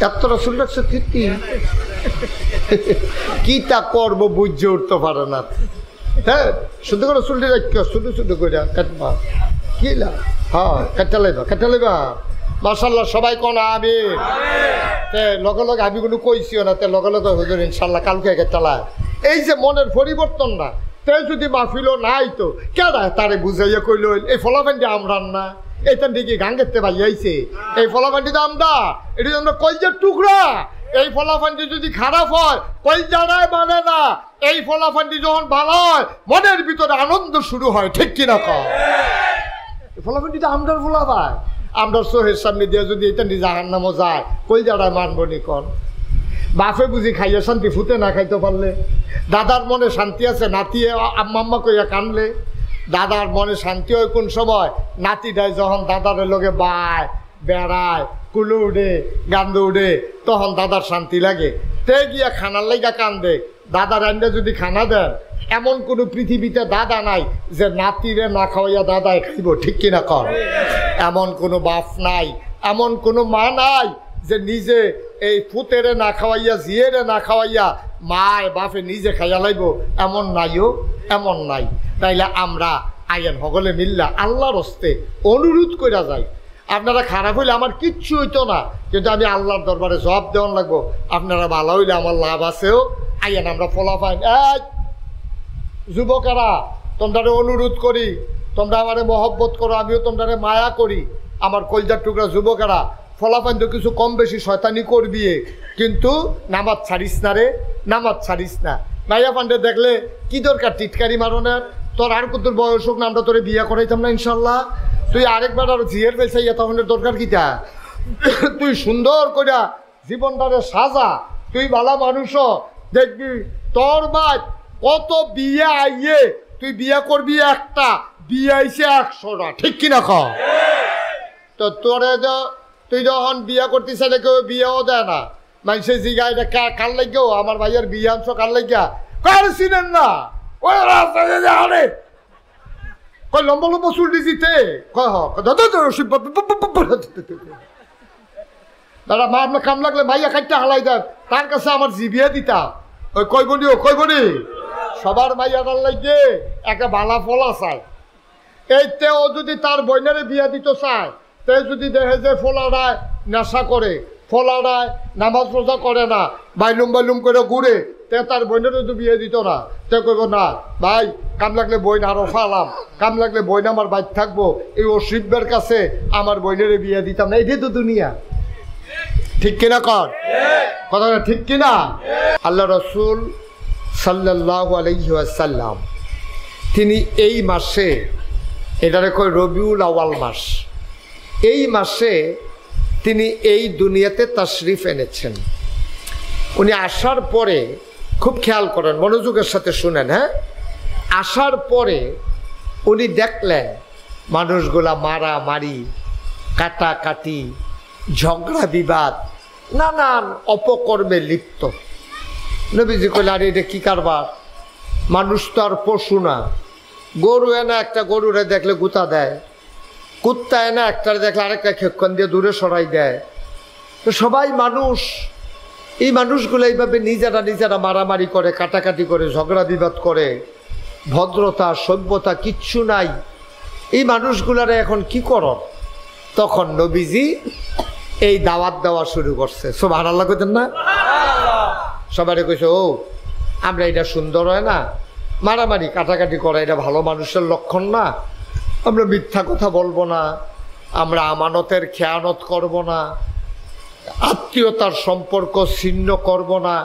এত রসুল রাখছে কীর্তি কি তা করবো বুঝে উঠতে পারে না। হ্যাঁ শুধু করে রসুলটি রাখ শুধু শুধু করে কাটবা কি না। হ্যাঁ কাটা লাইবা মাশাআল্লাহ সবাই কোন আমিন। লগে লগে আমি কোনো কইছিও না, তে লগে লগে হুজুর ইনশাল্লাহ কালকে কাটালা। এই যে মনের পরিবর্তন না, তে যদি মাহফিলও নাই তো কেডা তারে বুঝাইয়া কইল এই ফলাফান্ডি আমরান না, এইটার দিকে গাঙ্গেতে ভাই আইছে এই ফলাফান্ডি তো আমরা, এটা আমরা কলজার টুকরা। এই ফলাফান্ডি যদি খারাপ হয় কলজারায় মানে না, এই ফলাফান্ডি যখন ভালো হয় মনের ভিতরে আনন্দ শুরু হয়, ঠিক কিনা কয়? ফলাফান্ডিটা আমরার ফলা ভাই, আমরা সোহের সামনে দিয়ে যদি এটা জাহান্নামও যায় কলজারায় মানব নি কন? বাপে বুঝি খাইয়া শান্তি ফুটে না খাইতে পারলে? দাদার মনে শান্তি আছে নাতি আম্মা কইয়া কানলে? দাদার মনে শান্তি হয় কোন সময়? নাতিটাই যখন দাদারের লগে বায় বেড়ায় কুলু উঠে গান্ধ উঠে তখন দাদার শান্তি লাগে। তে গিয়া খানার লাইগা কান্দে। দাদার আন্ডা যদি খানা দেন, এমন কোনো পৃথিবীতে দাদা নাই যে নাতিরে না খাওয়াইয়া দাদাই খাইব, ঠিক কিনা কর? এমন কোনো বাপ নাই, এমন কোনো মা নাই যে নিজে এই পুতেরে না খাওয়াইয়া জিয়েরে না খাওয়াইয়া মায় বাপে নিজে খাইয়া লাইব, এমন নাইও, এমন নাই। তাইলে আমরা আইন সকলে মিল্লা আল্লাহর হস্তে অনুরোধ করা যায়। আপনারা খারাপ হইলে আমার কিচ্ছু হইতো না, কিন্তু আমি আল্লাহর দরবারে জবাব দেওয়ান লাগবো। আপনারা ভালো হইলে আমার লাভ আছেও। আইন আমরা ফলাফাইন এই যুবকেরা তোমরা অনুরোধ করি, তোমরা আমারে মহব্বত করো, আমিও তোমরা মায়া করি। আমার কলজার টুকরা যুবকেরা ফলাফাইন তো কিছু কম বেশি শয়তানি করবি, কিন্তু নামাজ ছাড়িস না রে, নামাজ ছাড়িস না। মাইয়া পান্ডে দেখলে কি দরকার টিটকারি মারনের? তোর আর কত বয়স হোক না, আমরা তোরে বিয়া করাইতাম না ইনশাল্লাহ। তুই আরেকবার আর জিয়ের বেলছাইয়া তখন দরকার কিটা? তুই সুন্দর করিয়া জীবনটারে সাজা, তুই ভালো মানুষ দেখবি তোর বাদ কত বিয়ে আইয়ে তুই বিয়া করবি একটা, বিয়ে আইছে 100টা, ঠিক কিনা খ? তো তোরে তুই যখন বিয়া করতে চাইলে কেউ বিয়েও দেয় না। মানুষের জিগা এটা কার লাগেও আমার ভাইয়ের বিয়ে আনছো কার লাগিয়া? কার চিনেন না? ওই রাস্তায় কই লম্বা লম্বা চুল দিতে দাদা মা আপনার কাম লাগলে ভাইয়া খাইতে হালাই দেন, তার কাছে আমার জিবিয়া দিতা। ওই কইবনি ও কইবনি সবার মাইয়াটার লাগে একটা বালা ফলা চায়। এইতে ও যদি তার বইনারে বিয়া দিতে চায়, তে যদি দেখে যে ফলারায় নেশা করে, ফলারায় নামাজ রোজা করে না, বাইলুম বাইলুম করে ঘুরে, তে তার বইনেরও তো বিয়ে দিত না। তে কইব না ভাই কাম লাগলে বইন আরো ফালাম, কাম লাগলে বইন আমার বাইক থাকবো, এই অসিবের কাছে আমার বইনেরে বিয়ে দিতাম না। এটাই তো দুনিয়া, ঠিক কিনা কর? কথাটা ঠিক কিনা? আল্লাহ রসুল সাল্লাল্লাহু আলাইহি ওয়াসাল্লাম তিনি এই মাসে, এটারে কয় রবিউল আউয়াল মাস, এই মাসে তিনি এই দুনিয়াতে তাশরিফ এনেছেন। উনি আসার পরে খুব খেয়াল করেন, মনোযোগের সাথে শুনেন। হ্যাঁ, আসার পরে উনি দেখলেন মানুষগুলা মারামারি, কাটাকাটি, ঝগড়া বিবাদ, নানান অপকর্মে লিপ্ত। নবীজি কইলেন আরে এটা কি কারবার? মানুষ তো আর পশু না। গরু এনে একটা গরুরে দেখলে গুতা দেয়, কুত্তা এনে একটারে দেখলে আরেকটা খেক্ষণ দিয়ে দূরে সরাই দেয়। তো সবাই মানুষ, এই মানুষগুলো এইভাবে নিজেরা নিজেরা মারামারি করে, কাটাকাটি করে, ঝগড়া বিবাদ করে, ভদ্রতা সভ্যতা কিচ্ছু নাই। এই মানুষগুলারে এখন কি করো? তখন নবীজি এই দাওয়াত দেওয়া শুরু করছে। সুবহানাল্লাহ কইতেন না? সবাই কইছে ও আমরা এটা সুন্দর হয় না, মারামারি কাটাকাটি করা এটা ভালো মানুষের লক্ষণ না। আমরা মিথ্যা কথা বলবো না, আমরা আমানতের খেয়ানত করব না, আত্মীয়তার সম্পর্ক ছিন্ন করব না,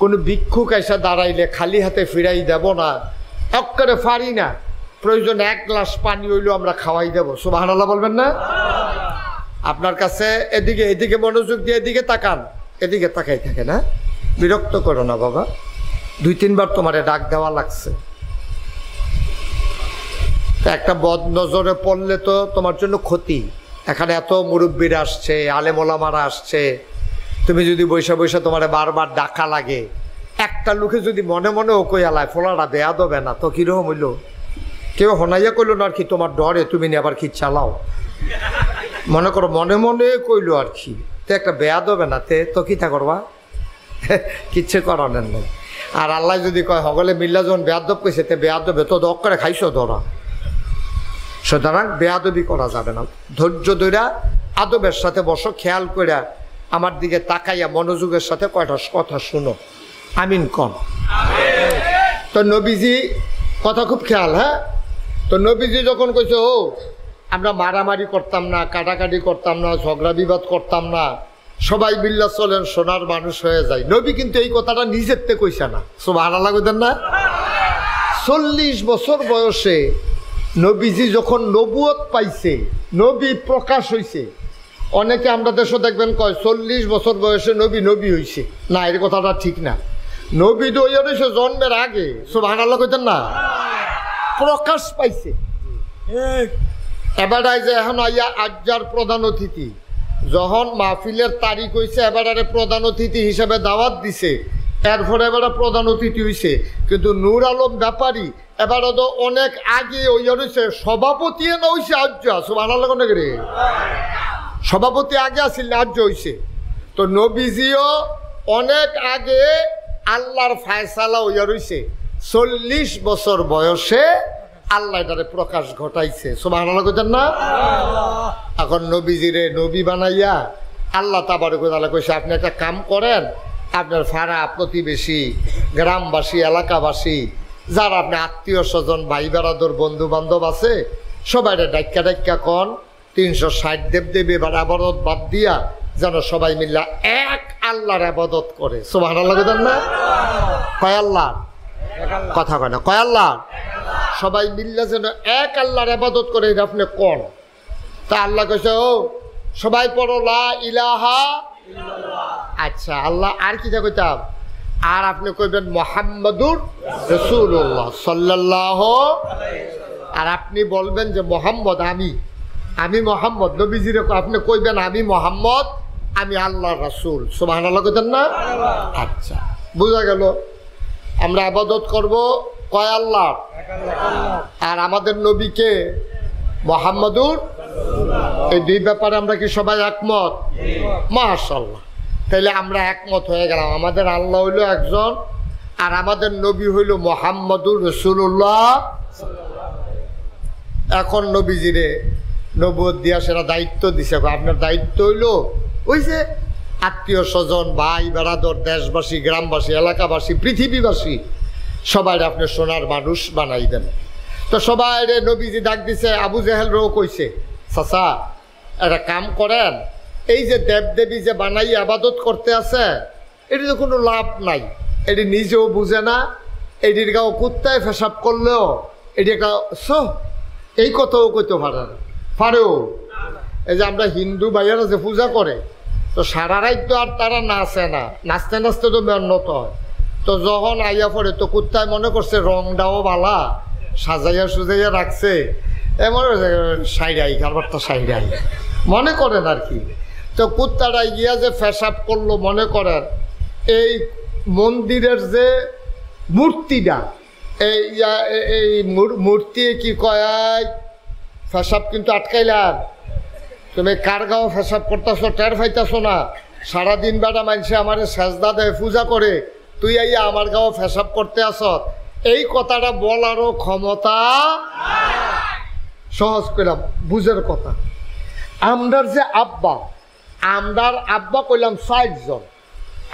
কোনো ভিক্ষুক এসে দাঁড়াইলে খালি হাতে ফিরাই দেব না, এক্কেবারে পারি না, প্রয়োজন 1 গ্লাস পানি হইলেও আমরা খাওয়াই দেব। সুবহানাল্লাহ বলবেন না? আপনার কাছে এদিকে এদিকে মনোযোগ দিয়ে এদিকে তাকান, এদিকে তাকাই থাকে না, বিরক্ত করো না বাবা, 2-3 বার তোমারে ডাক দেওয়া লাগছে। একটা বদ নজরে পড়লে তো তোমার জন্য ক্ষতি। এখানে এত মুরব্বীরা আসছে, আলেম ওলামারা আসছে, তুমি যদি বৈশা বৈশা তোমার বারবার ডাকা লাগে, একটা লোকে যদি মনে মনে ও কইয়ালায় ফোলাটা দেয়া দেবে না, তো কিরকম হইল? কেউ হনাইয়া কইলো না আর কি তোমার ডরে তুমি নি আবার কি চালাও, মনে করো মনে মনে কইলো আর কি, তো একটা বেয়াদ হবে না তে তো কিতা করবা কিচ্ছু করানোর নেই। আর আল্লাহ যদি কয় হগলে মিল্লা যখন বেয়াদব কইছে তে বেয়াদবে তো দক করে খাইছো ধরা। সুতরাং বেয়াদবি করা যাবে না। ধৈর্য ধইরা আদবের সাথে বসো, খেয়াল কইরা আমার দিকে তাকাইয়া মনোযোগের সাথে কয়টা কথা শুনো। আমিন কন। তো নবীজি কথা খুব খেয়াল, হ্যাঁ। তো নবীজি যখন কইছে ও আমরা মারামারি করতাম না, কাটাকাটি করতাম না, ঝগড়া বিবাদ করতাম না, সবাই মিল্লা চলেন, সোনার মানুষ হয়ে যায়। নবী কিন্তু এই কথাটা নিজের থেকে কইছে না। সুবহানাল্লাহ কইতেন না? 40 বছর বয়সে নবীজি যখন নবুয়ত পাইছে, নবী প্রকাশ হইছে। অনেকে আমরা দেশে দেখবেন কয় 40 বছর বয়সে নবী নবী হইছে। না, এর কথাটা ঠিক না। নবী তো ওই হইছে জন্মের আগে। সুবহানাল্লাহ কইতেন না? প্রকাশ পাইছে। এবার যে এখন আইয়া আজ্জার প্রধান অতিথি, যখন মাহফিলের তারিখ হয়েছে এবার প্রধান অতিথি হিসেবে দাওয়াত দিছে, এরপরে এবার প্রধান অতিথি হয়েছে। কিন্তু নূর আলম ব্যাপারী এবার তো অনেক আগে ওই হয়েছে সভাপতি না হয়েছে আজ্জ। সুবহানাল্লাহ কোন রে? সভাপতি আগে আসিল না, আজ্জ হয়েছে। তো নবীজিও অনেক আগে আল্লাহর ফায়সালা হইয়া রয়েছে। 40 বছর বয়সে আল্লাহ এটারে প্রকাশ ঘটাইছে। সুবহানাল্লাহ কইতেন না? এখন নবীজিরে নবী বানাইয়া আল্লাহ তাবারক ওয়া তাআলা কইছে আপনি একটা কাম করেন, আপনার ফাড়া প্রতিবেশী, গ্রামবাসী, এলাকাবাসী, যারা আপনি আত্মীয় স্বজন, ভাই বেড়াদর, বন্ধু বান্ধব আছে, সবাই ডাক্কা ডাক্কা কন 360 দেবদেবী এবার আবাদত বাদ দিয়া যেন সবাই মিল্লা এক আল্লাহর আবাদত করে। সুবহানাল্লাহ কইতেন না? কয় আল্লাহ? কথা কয় না, কয় আল্লাহ? সবাই মিল্লা যেন এক আল্লাহর ইবাদত করে, এটা আপনি কোন? তা আল্লাহ কইছে ও সবাই পড়ো লা ইলাহা ইল্লাল্লাহ। আচ্ছা আল্লাহ আর কি কইতাম? আর আপনি কইবেন মুহাম্মাদুর রাসূলুল্লাহ সাল্লাল্লাহু আলাইহি ওয়াসাল্লাম। আর আপনি বলবেন যে মোহাম্মদ, আমি মোহাম্মদ। নবীজিরে আপনি কইবেন আমি মোহাম্মদ, আমি আল্লাহর রাসূল। সুবহানাল্লাহ কইতেন না? আচ্ছা, বুঝা গেল। আমরা ইবাদত করব কয় আল্লাহ? আর আমাদের নবীকে মুহাম্মাদুর, এই দুই ব্যাপারে আমরা কি সবাই একমত? মাশাআল্লাহ। তাইলে আমরা একমত হয়ে গেলাম। আমাদের আল্লাহ হইল একজন আর আমাদের নবী হইল মুহাম্মাদুর রাসূলুল্লাহ। এখন নবীজিরে নবুয়ত দিয়া সেটা দায়িত্ব দিছে। আপনার দায়িত্ব হইল ওই যে আত্মীয় স্বজন, ভাই বেড়াদর, দেশবাসী, গ্রামবাসী, এলাকাবাসী, পৃথিবীবাসী সবাই আপনি সোনার মানুষ বানাই দেন। তো সবাই নবীজি ডাক দিছে। আবু জেহেলরাও কইছে চাচা একটা কাম করেন, এই যে দেবদেবী যে বানাই আবাদত করতে আছে এটি তো কোনো লাভ নাই, এটি নিজেও বুঝে না, এটির গাও কুত্তায় পেশাব করলেও এটি একটা এই কথাও কইতে পারেও। এই যে আমরা হিন্দু ভাইয়েরা যে পূজা করে, তো সারা রাত তো আর তারা নাচে না, নাচতে নাচতে তো মেহনত হয়। তো যখন আইয়া পড়ে তো কুত্তায় মনে করছে রংটাও বালা, সাজাইয়া সুজাইয়া রাখছে, এমন সাইডাই কারবারটা সাইডাই মনে করেন আর কি। তো কুত্তাটা গিয়া যে পেশাব করলো, মনে করেন এই মন্দিরের যে মূর্তিটা, এই মূর্তি কি কয় পেশাব কিন্তু আটকাইলাম। তুমি কার গাও পেশাব করতেছো টের পাইতেছো না? সারাদিন বেড়া মানুষে আমার সেজদা দেয়, পূজা করে, তুই আইয়া আমার গাও পেশাব করতে আস। এই কথাটা বলারও ক্ষমতা সহজ করলাম বুঝের কথা। আমরার যে আব্বা, আমরার আব্বা কইলাম 60 জন।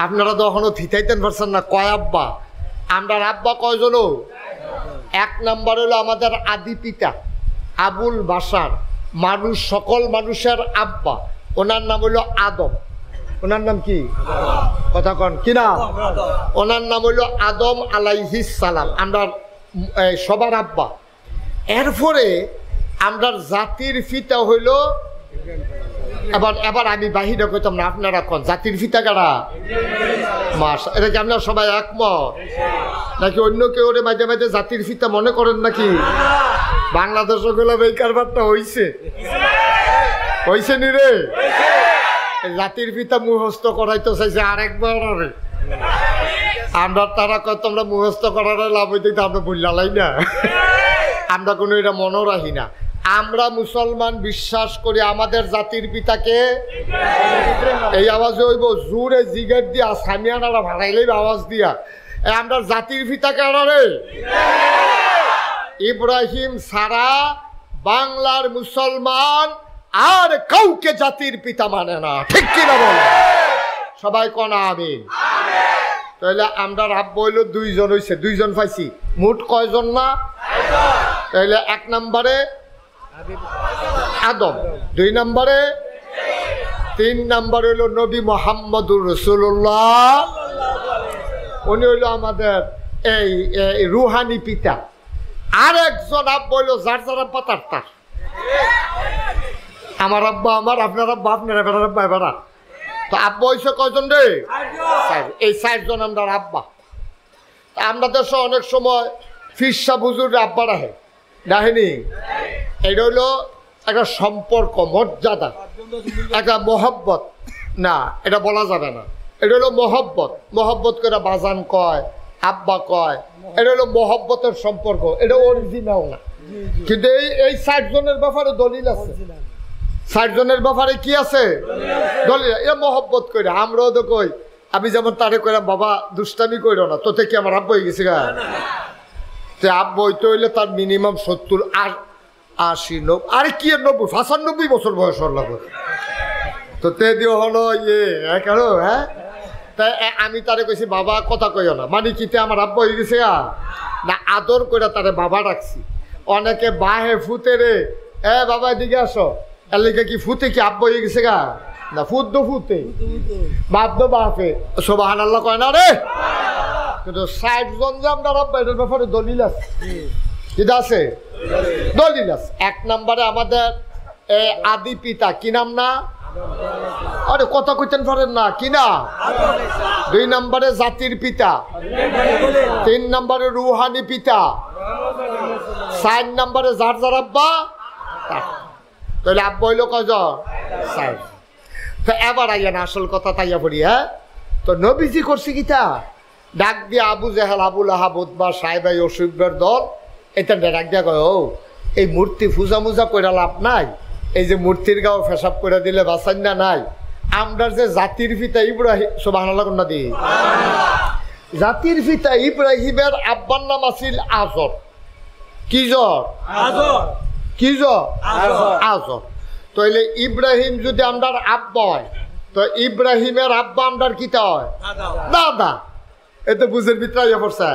আপনারা তো এখনো থিতাইতেন পারছেন না কয় আব্বা? আমরার আব্বা কয়জন? 1 নম্বর হলো আমাদের আদি পিতা আবুল বাশার, মানুষ সকল মানুষের আব্বা, ওনার নাম হইল আদম। ওনার নাম কি? কথা কন কি নাম? ওনার নাম হইল আদম আলাইহিস সালাম, আমরা সবার আব্বা। এরপরে আমরা জাতির পিতা হইল, এবার আমি বাহিরে কইতাম না, আপনারা কোন জাতির পিতা কারা? মাস। এটা কি আপনারা সবাই একমত নাকি অন্য কেউ মাঝে মাঝে জাতির পিতা মনে করেন নাকি? বাংলাদেশ গেলাম এই কারবারটা হইছে নি রে? জাতির পিতা মুখস্থ করাইতে চাইছে আরেকবার। আমরা তারা কত আমরা মুখস্থ করার লাভ হইতে আমরা বললাই না, আমরা কোনো এটা মনে রাখি না। আমরা মুসলমান বিশ্বাস করি আমাদের জাতির পিতাকে। এই আওয়াজে হইব জোরে জিগের দিয়া সামিয়ানারা ভাড়াইলেই আওয়াজ দিয়া আমরা জাতির পিতাকে রে ইব্রাহিম সারা বাংলার মুসলমান আর কাউকে জাতির পিতা মানে না, ঠিক কিনা বলে? সবাই কোন আমিন। তাহলে আমরা আব্বা হইল দুইজন হইছে, দুইজন পাইছি, মোট কয়জন না? তাহলে 1 নম্বরে আদম, 2 নম্বরে, 3 নম্বর হইল নবী মুহাম্মদুর রাসূলুল্লাহ, উনি হইল আমাদের এই রুহানি পিতা। আর একজন আব্বা হইল যার যার আব্বা তার তার। আমার আব্বা আমার, আপনার আব্বা আপনার, এবার আব্বা এবার। তো আব্বা হয়েছে কয়জন রে? এই 4 জন আমরা আব্বা। আমরা দেশে অনেক সময় ফিরসা বুজুর আব্বা রাখে, রাখেনি? এটা হইল একটা সম্পর্ক, মর্যাদা, একটা মহব্বত। না, এটা বলা যাবে না। এটা হলো মহব্বত। মহব্বত করে বাজান কয়, আব্বা কয়, এটা হলো মহব্বতের সম্পর্ক। এটা অরিজিনাল না, কিন্তু এই 4 জনের ব্যাপারে দলিল আছে। 4 জনের ব্যাপারে কি আছে? দলিল। এটা মহব্বত করে আমরাও তো কই। আমি যেমন তারে কইলাম বাবা দুষ্টামি কইরো না, তোতে কি আমার আব্বা হয়ে গেছে গা? আব্বা হইতে হইলে তার মিনিমাম 70, 80, 90, আরে কি 90, 95 বছর বয়স হল। তো তে দিও হলো কেন? হ্যাঁ, তাই আমি তারে কইছি বাবা কথা কইও না, মানে কি আমার আব্বা হয়ে গেছে গা? না, আদর করে তারে বাবা ডাকছি। অনেকে বাহে ফুতে রে, বাবা এদিকে আসো, এর লিগে কি ফুতে কি আব্বা হয়ে গেছে গা? না, ফুট দো ফুতে, বাপ দো বাপে, সুবহানাল্লাহ কয় না রে? কিন্তু 60 জন যে আমরা আব্বা, এটার ব্যাপারে দলিল আছে। এটা আছে, দলিল আছে। 1 নম্বরে আমাদের আদি পিতা, কি নাম না? আরে কথা কইতেন পারেন না, কি না? 2 নম্বরে জাতির পিতা, 3 নম্বরে রুহানি পিতা, 4 নম্বরে যার যার আব্বা। তাহলে আব্বা হইল কয়জন? 4। তো এবার আইয়া না আসল কথা তাইয়া পড়ি। হ্যাঁ, তো নবীজি করছি কিতা? ডাক দিয়ে আবু জেহেল, আবুল আহাব, উতবা, সাইবাই, অসুবের দল, এটা ডাক দিয়া কয়, ও এই মূর্তি পূজা মুজা কইরা লাভ নাই, এই যে মূর্তির গাও ফেসাব করে দিলে বাঁচান্না নাই। আমরা যে জাতির পিতা ইব্রাহিম, সুবহানাল্লাহ কন্যা দি, জাতির পিতা ইব্রাহিমের আব্বার নাম আছিল আজর। কি জর? কি জর? আজর। তাইলে ইব্রাহিম যদি আমরার আব্বা হয়, তো ইব্রাহিমের আব্বা আমরার কিতা হয়? দাদা। এতে বুঝের ভিতরে পড়ছে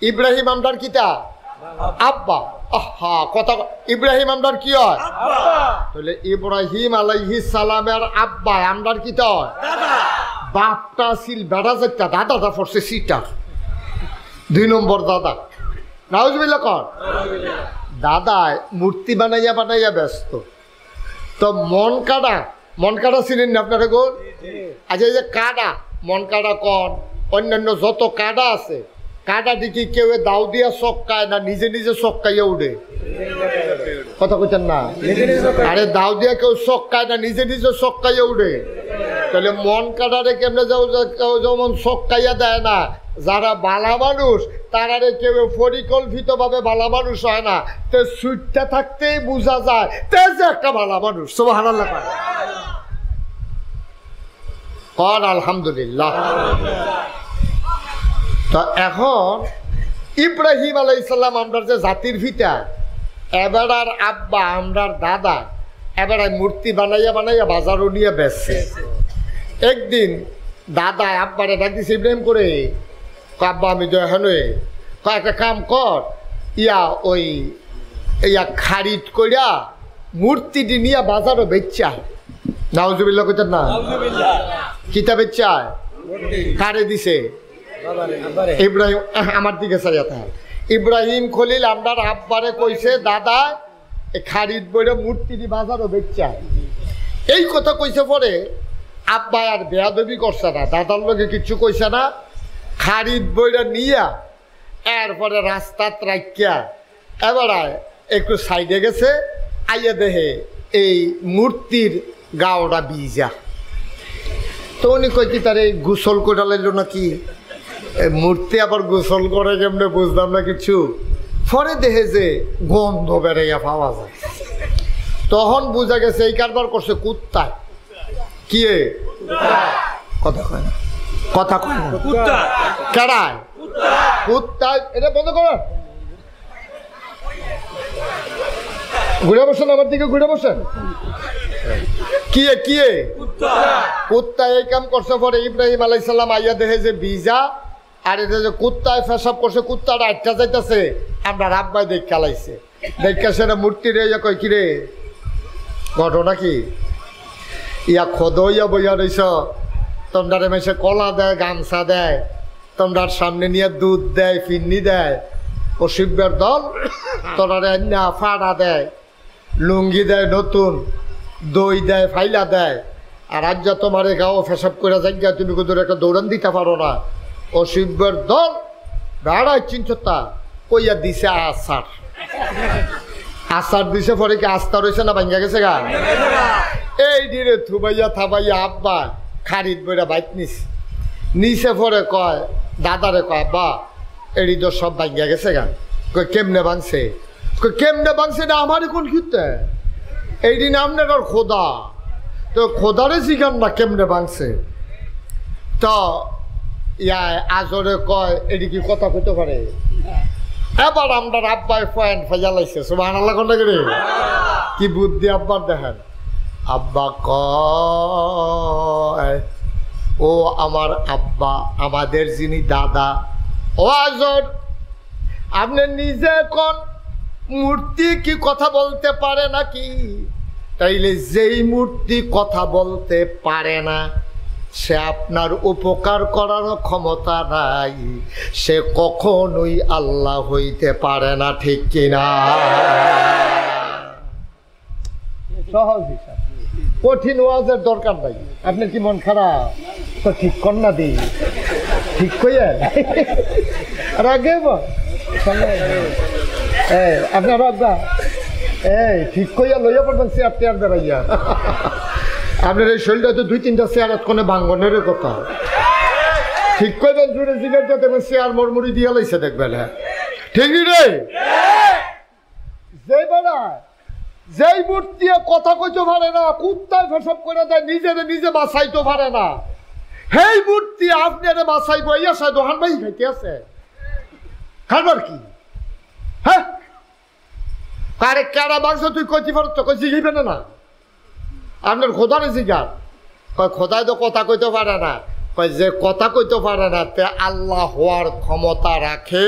ইব্রাহিম আমরার কিতা? আব্বা। আহা, কথা ইব্রাহিম আমরার কি হয়? তাহলে ইব্রাহিম আলাইহিস সালামের আব্বা আমরার কিতা হয়? বাপটা ছিল বেড়া যেটা, দাদাটা পড়ছে সিটার। 2 নম্বর দাদা। নাউজুবিল্লাহ কর। দাদা মূর্তি বানাইয়া বানাইয়া ব্যস্ত। তো মন কাটা ছিলেন না আপনারা গো? আচ্ছা, এই যে কাটা, মন কাটা কন, অন্যান্য যত কাটা আছে, কাটা দিকে কেউ দাও দিয়া চক্কায় না নিজে নিজে চক্কাইয়া উঠে? কথা কইতেন না? আরে দাও দিয়া কেউ চক্কায় না নিজে নিজে চক্কাইয়া উঠে? তাহলে মন কাটারে কেমনে কেউ যেমন চক্কাইয়া দেয় না, যারা বালা মানুষ তারারে কেউ পরিকল্পিত ভাবে বালা মানুষ হয় না। তো সুইটটা থাকতেই বোঝা যায় তে যে একটা বালা মানুষ। সুবহানাল্লাহ কর, আলহামদুলিল্লাহ। তো এখন ইব্রাহিম আলাইহিস সালাম আমরার যে জাতির পিতা, এবার আর আব্বা আমরার দাদা, এবার মূর্তি বানাইয়া বানাইয়া বাজারও নিয়ে বেচছে। একদিন দাদা আব্বারে ডাক দিছে, ইব্রাহিম করে, আব্বা আমি তো এখন একটা কাম কর, ওই খারিদ কইরা মূর্তিটি নিয়ে বাজারও বেচায়। নাউজুবিল্লাহ কইতেন না? কিতা বেচায়? কারে দিছে? ইব্রাহিম। আমার দিকে চাইয়া থাকে। ইব্রাহিম খলিল আমরার আব্বারে কইছে, দাদা খারিদ বইরা মূর্তিটি বাজারও বেচায়। এই কথা কইছে পরে আব্বা আর বেয়াদবি করছে না, দাদার লোকে কিচ্ছু কইছে না। খারিদ বইরা নিয়া এরপরে রাস্তাত রাখিয়া এবার একটু সাইডে গেছে, আইয়া দেহে এই মূর্তির গাওটা বিজা। তো উনি কই কি তার এই গোসল করে লাইল নাকি? মূর্তি আবার গোসল করে কেমনে বুঝলাম না কিছু। পরে দেহে যে গন্ধ বেড়াইয়া পাওয়া যায়। তখন বুঝা গেছে এই কারবার করছে কুত্তায়। কি কথা কয় না, কথা কয় না, কেডায় কুত্তায়। এটা বন্ধ করো, ঘুরে বসেন আমার দিকে, ঘুরে বসেন। কি কুত্তা এই কাম করছে। পরে ইব্রাহিম আলাইহিস সালাম আইয়া দেখে যে ভিজা, আর এটা যে কুত্তায় পেশাব করছে, কুত্তাটা আটটা যাইতেছে। আমরা রাব্বাই দেখ খেলাইছে, দেখা সেটা মূর্তি রে কয় কিরে ঘটনা কি? ইয়া খোদ ইয়া বইয়া রইছ, তোমরারে মেসে কলা দেয়, গামছা দেয়, তোমরার সামনে নিয়ে দুধ দেয়, ফিন্নি দেয়। ও শিব্যের দল তোরারে না ফাড়া দেয়, লুঙ্গি দেয় নতুন, দই দেয়, ফাইলা দেয়। আর আজ যা তোমার গাও ফেসাব করে যাই, তুমি কোথাও একটা দৌড়ান দিতে পারো না। ও শিব্যের দল বেড়ায় চিন্তা কইয়া দিছে আসার, আসার দিছে। পরে কি আস্থা রয়েছে না ভাঙ্গা গেছে গা? এই দিনে থুবাইয়া থাবাইয়া আব্বা খারিদ বইরা বাইক নিচে পরে কয় দাদারে কয় আব্বা এডি তো সব ভাঙ্গা গেছে গা। কই কেমনে ভাঙছে? কই কেমনে ভাঙছে না আমারই কোন ক্ষেত্রে, এই দিন আপনার আর খোদা, তো খোদারে শিখান না কেমনে ভাঙছে। তো ইয়া আজরে কয় এডি কি কথা কইতে পারে? এবার আমরা আব্বাই পয়েন্ট ফাইজালাইছে, সুবহানাল্লাহ কোন লাগে কি বুদ্ধি আব্বার দেখেন। আব্বা কয় ও আমার আব্বা, আমাদের যিনি দাদা, ও আজর আপনি নিজে কোন মূর্তি কি কথা বলতে পারে নাকি? তাইলে যেই মূর্তি কথা বলতে পারে না, সে আপনার উপকার করার ক্ষমতা নাই, সে কখনোই আল্লাহ হইতে পারে না, ঠিক কিনা? সহজ হিসাব, কঠিন ওয়াজের দরকার নাই। আপনার কি মন খারাপ? তো ঠিক কর না দি, ঠিক কইয়া রাগে আপনার আব্বা এই ঠিক কইয়া লইয়া পড়বেন চেয়ার টেয়ার বেড়াইয়া। আপনার এই শরীরটা তো 2-3টা চেয়ার কোনে ভাঙ্গনের কথা, ঠিক করবেন জুড়ে জিগের দেখবেন চেয়ার মরমুড়ি দিয়া লাইছে দেখবেন। হ্যাঁ ঠিক রে, যেই বেড়ায় যেই মূর্তি কথা কইতে পারে না, কুত্তায় ফেসব করে দেয়, নিজেরে নিজে বাঁচাইতে পারে না, সেই মূর্তি আপনারে বাঁচাইব ইয়া সাই দোহান ভাই খাইতে আছে খাবার কি? হ্যাঁ কারে কারা বাংশ তুই কইতে পারো তো কই জিগাইবে না? আপনার খোদারে জিগার কয় খোদায় তো কথা কইতে পারে না, কয় যে কথা কইতে পারে না তে আল্লাহ হওয়ার ক্ষমতা রাখে,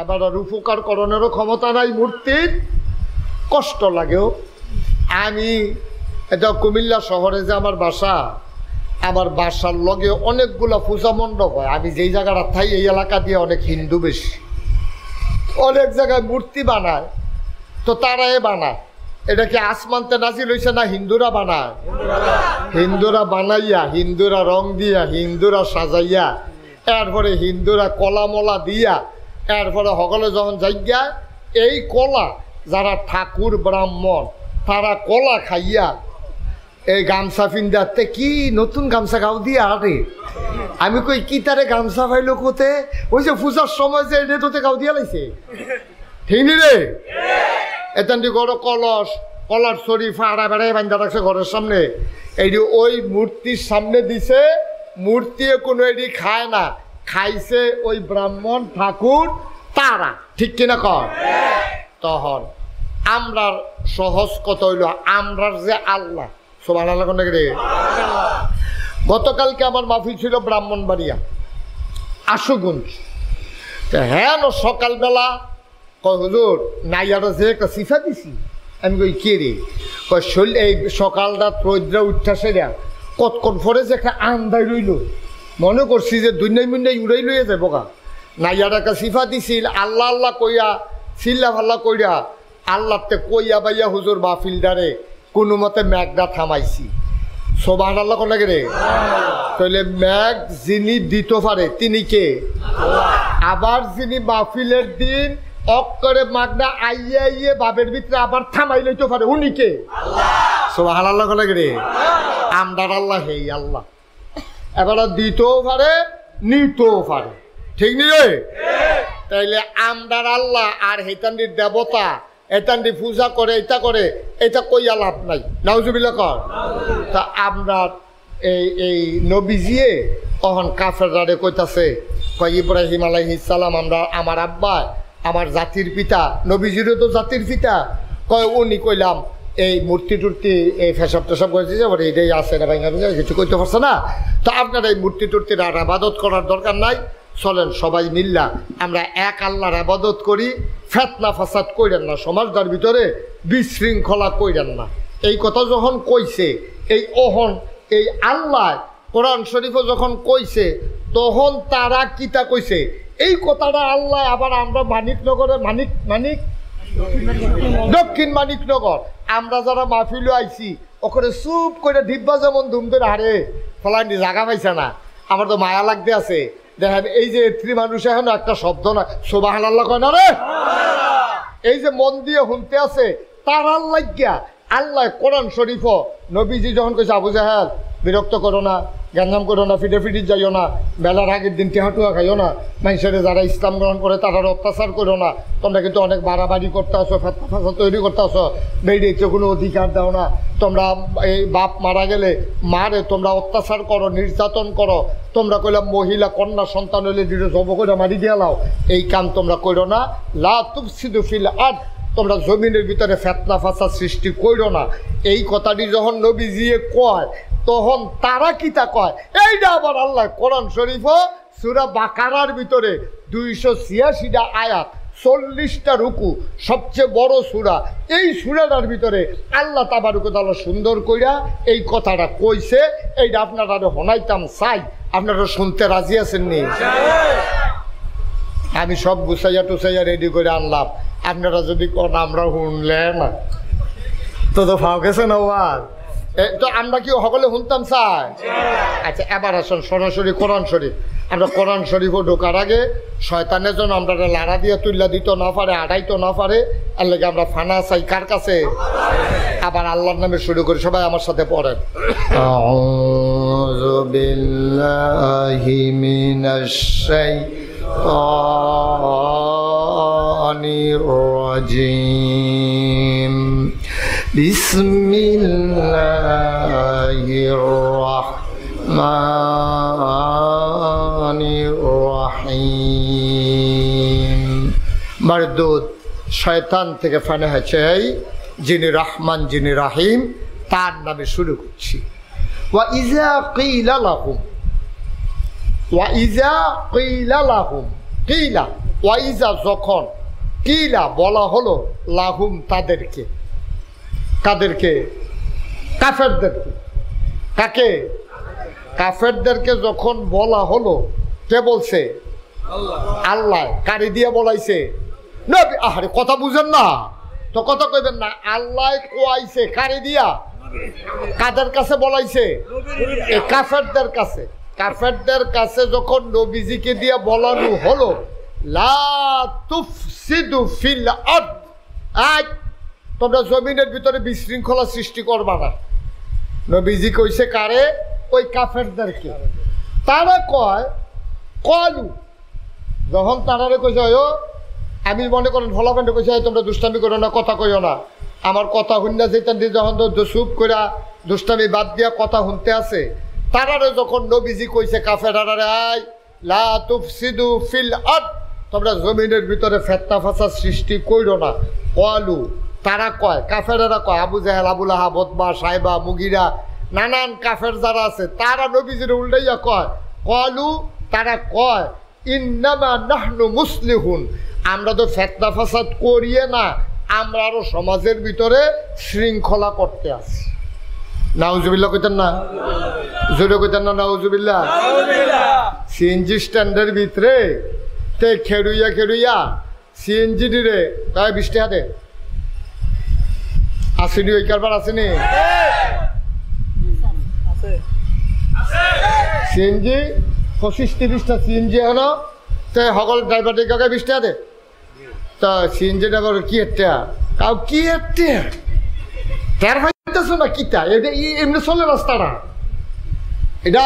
আবার আর উপকার করণেরও ক্ষমতা নাই মূর্তির। কষ্ট লাগেও। আমি এটা কুমিল্লা শহরে যে আমার বাসা, আমার বাসার লগে অনেকগুলো পূজা মণ্ডপ হয়। আমি যেই জায়গাটা থাই এই এলাকা দিয়ে অনেক হিন্দু বেশি, অনেক জায়গায় মূর্তি বানায়। তো তারাই বানায়, এটা কি আসমানতে নাজিল হইছে না হিন্দুরা বানায়? হিন্দুরা বানাইয়া, হিন্দুরা রং দিয়া, হিন্দুরা সাজাইয়া, এরপরে হিন্দুরা কলা মলা দিয়া, এরপরে সকলে যখন যাইয়া এই কলা যারা ঠাকুর ব্রাহ্মণ তারা কলা খাইয়া এই গামছা পিন্ধাতে কি নতুন গামছা গাও দিয়া আরে আমি কই কি তারে গামছা পাইলো কোতে? ওই যে পূজার সময় যে এটা তোতে গাও দিয়া লাইছে, ঠিক নি রে? এতান্তি বড় কলস, কলার ছড়ি ফাড়া বেড়াই বান্ধা রাখছে ঘরের সামনে, এইটি ওই মূর্তির সামনে দিছে। মূর্তি কোনো এটি খায় না, খাইছে ওই ব্রাহ্মণ ঠাকুর তারা, ঠিক কিনা কর? তখন আমরার সহজ কথা হইল আমরার যে আল্লাহ, সুবহানাল্লাহ কোন রে? গতকালকে আমার মাহফিল ছিল ব্রাহ্মণবাড়িয়া আশুগঞ্জ। হ্যাঁ সকালবেলা কয় হুজুর নাইয়ারা যে একটা সিফা দিছি। আমি কই কে রে? কয় শৈল এই সকালটা রৌদ্রা উঠতেছে রে, কতক্ষণ পরে যে একটা আন্দাই রইল, মনে করছি যে দুনিয়ায় মুন্ডাই উড়াই লইয়া যাবো গা। নাইয়ার একটা সিফা দিছিল, আল্লাহ আল্লাহ কইয়া চিল্লা ফাল্লা কইয়া আল্লাহতে কইয়া বাইয়া হুজুর মাহফিলদারে কোনো মতে মেঘটা থামাইছি। সুবহানাল্লাহ কোন লাগে রে? তাহলে মেঘ যিনি দিতে পারে তিনি কে? আবার যিনি মাহফিলের দিন অক্করে মাগনা আইয়ে আইয়ে বাবের ভিতরে আবার থামাই লইতে পারে উনি কে? সুবহানাল্লাহ কোন লাগে রে? আমদার আল্লাহ হেই আল্লাহ, এবার দিতেও পারে নিতেও পারে, ঠিক নি রে? তাইলে আমদার আল্লাহ আর হেতান্ডির দেবতা এতান্ডি পূজা করে এটা কইয়া লাভ নাই নাউজুবিল্লাহ কর। তা আমরা এই নবীজিয়ে তখন কাফেররা কইতাছে কয় ইব্রাহিম আলাইহিস সালাম আমার আব্বা আমার জাতির পিতা, নবীজিরও তো জাতির পিতা। কয় উনি কইলাম এই মূর্তি টুর্তি এই ফেসব টেসব করেছে এটাই আছে না ভাইঙ্গা কিছু কইতে পারছে না। তো আপনারা এই মূর্তি টুর্তির আর আবাদত করার দরকার নাই, চলেন সবাই মিল্লা আমরা এক আল্লাহর আবাদত করি, ফেতনা ফাসাদ কইরেন না, সমাজটার ভিতরে বিশৃঙ্খলা কইরেন না। এই কথা যখন কইছে এই আল্লাহ কোরআন শরীফও যখন কইছে তখন তারা কিতা কইছে এই কথাটা আল্লাহ আবার আমরা মানিকনগরে দক্ষিণ মানিকনগর আমরা যারা মাহফিলে আইছি ওখানে চুপ করে ঢিব্বা যেমন ধুমদের হারে ফলাইনি জায়গা পাইছে না। আমার তো মায়া লাগতে আছে, দেখেন এই যে এত্রী মানুষ এখন একটা শব্দ না সুবহানাল্লাহ কয় না রে, এই যে মন দিয়ে শুনতে আছে তার আল্লাহ গিয়া আল্লাহ কোরআন শরীফ নবীজি যখন কইছে আবু জাহেল বিরক্ত করো না, গ্যাঞ্জাম করো না, ফিটে যাইও না, বেলার আগের দিন টেহাটুয়া খাইও না, মানুষের যারা ইসলাম গ্রহণ করে তারা অত্যাচার করো না, তোমরা কিন্তু অনেক বাড়াবাড়ি করতে আসো, ফাঁসা তৈরি করতে আসো, বেরিয়েছে কোনো অধিকার দাও না, তোমরা এই বাপ মারা গেলে মারে তোমরা অত্যাচার করো, নির্যাতন করো, তোমরা কইলাম মহিলা কন্যা সন্তান হলে দৃঢ় জব করে মারি দিয়ে লাও, এই কাম তোমরা করো না। লা তুফসিদু ফিল আরদ, তোমরা জমিনের ভিতরে ফেতনা ফাসাদ সৃষ্টি করো না। এই কথাটি যখন নবীজিয়ে কয় তখন তারা কিতা কয় এইটা আবার আল্লাহ কোরআন শরীফ সূরা বাকারার ভিতরে 286টা আয়াত 40টা রুকু সবচেয়ে বড় সূরা, এই সূরাটার ভিতরে আল্লাহ তাবারক ওয়া তাআলা সুন্দর কইরা এই কথাটা কইছে। এইটা আপনারা হনাইতাম চাই, আপনারা শুনতে রাজি আছেন নি? আমি সব গুছাইয়া টুসাইয়া রেডি করে আনলাম, আপনারা যদি কোন আমরা শুনলেন তো ফাও গেছে না ওয়ার তো আমরা কি সকলে শুনতাম চাই? আচ্ছা এবার আসুন সরাসরি কোরআন শরীফ। আমরা কোরআন শরীফও ঢোকার আগে শয়তানের জন্য আমরা লাড়া দিয়ে তুল্লা দিতে না পারে, আড়াইতে না পারে, আর লেগে আমরা ফানা চাই কার কাছে? আবার আল্লাহর নামে শুরু করি, সবাই আমার সাথে পড়েন। আউযু বিল্লাহি মিনাশ শাইতানির রাজিম। বিসমিল্লাহির রাহমানির রহিম। মারদুদ শয়তান থেকে ফানা হয়েছে যিনি রহমান যিনি রাহিম তার নামে শুরু করছি। ওয়া ইযা কিলা লাহুম, ওয়া ইযা কিলা লাহুম, কিলা ওয়া ইযা যখন, কিলা বলা হলো, লাহুম তাদেরকে, কাদেরকে? কাফেরদেরকে। কাকে? কাফেরদেরকে যখন বলা হলো, কে বলছে? আল্লাহ। কারি দিয়ে বলাইছে? নবী। আরে কথা বুঝেন না তো, কথা কইবেন না। আল্লাহ কোয়াইছে কারি দিয়া, কাদের কাছে বলাইছে? কাফেরদের কাছে। কাফেরদের কাছে যখন নবীজিকে দিয়ে বলানো হলো লা তুফসিদু ফিল আরদ, আজ তোমরা জমিনের ভিতরে বিশৃঙ্খলা সৃষ্টি করবা না। নবীজি কইছে কারে? ওই কাফেরদেরকে। তারা কয় কলু, যখন তারারে কইছে আমি মনে করেন ফলাফান্ডে কইছে তোমরা দুষ্টামি করো না, কথা কইও না, আমার কথা শুননা যেতেন যখন চুপ করে দুষ্টামি বাদ দিয়া কথা শুনতে আছে, তারারে যখন নবীজি কইছে কাফেরারে আই লা তুফসিদু ফিল আরদ, তোমরা জমিনের ভিতরে ফেতনা ফাসাদ সৃষ্টি কইরো না। কলু তারা কয়, কাফেরেরা কয়, আবু জাহেল, আবুল আহাব, উতবা, সাইবা, মুগিরা, নানান কাফের যারা আছে তারা নবীজির উল্টাইয়া কয়, কলু তারা কয় ইন্নামা নাহনু মুসলিহুন, আমরা তো ফেতনা ফাসাদ করিয়ে না, আমরা আরো সমাজের ভিতরে শৃঙ্খলা করতে আসি। নাউজুবিল্লাহ কইতেন না? জোরে কইতেন না নাউজুবিল্লাহ? সিএনজি স্ট্যান্ডের ভিতরে তে খেড়ুইয়া সিএনজি রে তাই 20 টাকা দে আসেনি, ওই কারবার আসেনি সিএনজি 25-30টা সিএনজি হলো, তো সকল ড্রাইভার কাকে 20 টাকা দে। তা সিএনজি ড্রাইভার কি একটা কাউ কি একটা তার হইতেছ না কিতা, এটা এমনি চলে রাস্তাটা। এটা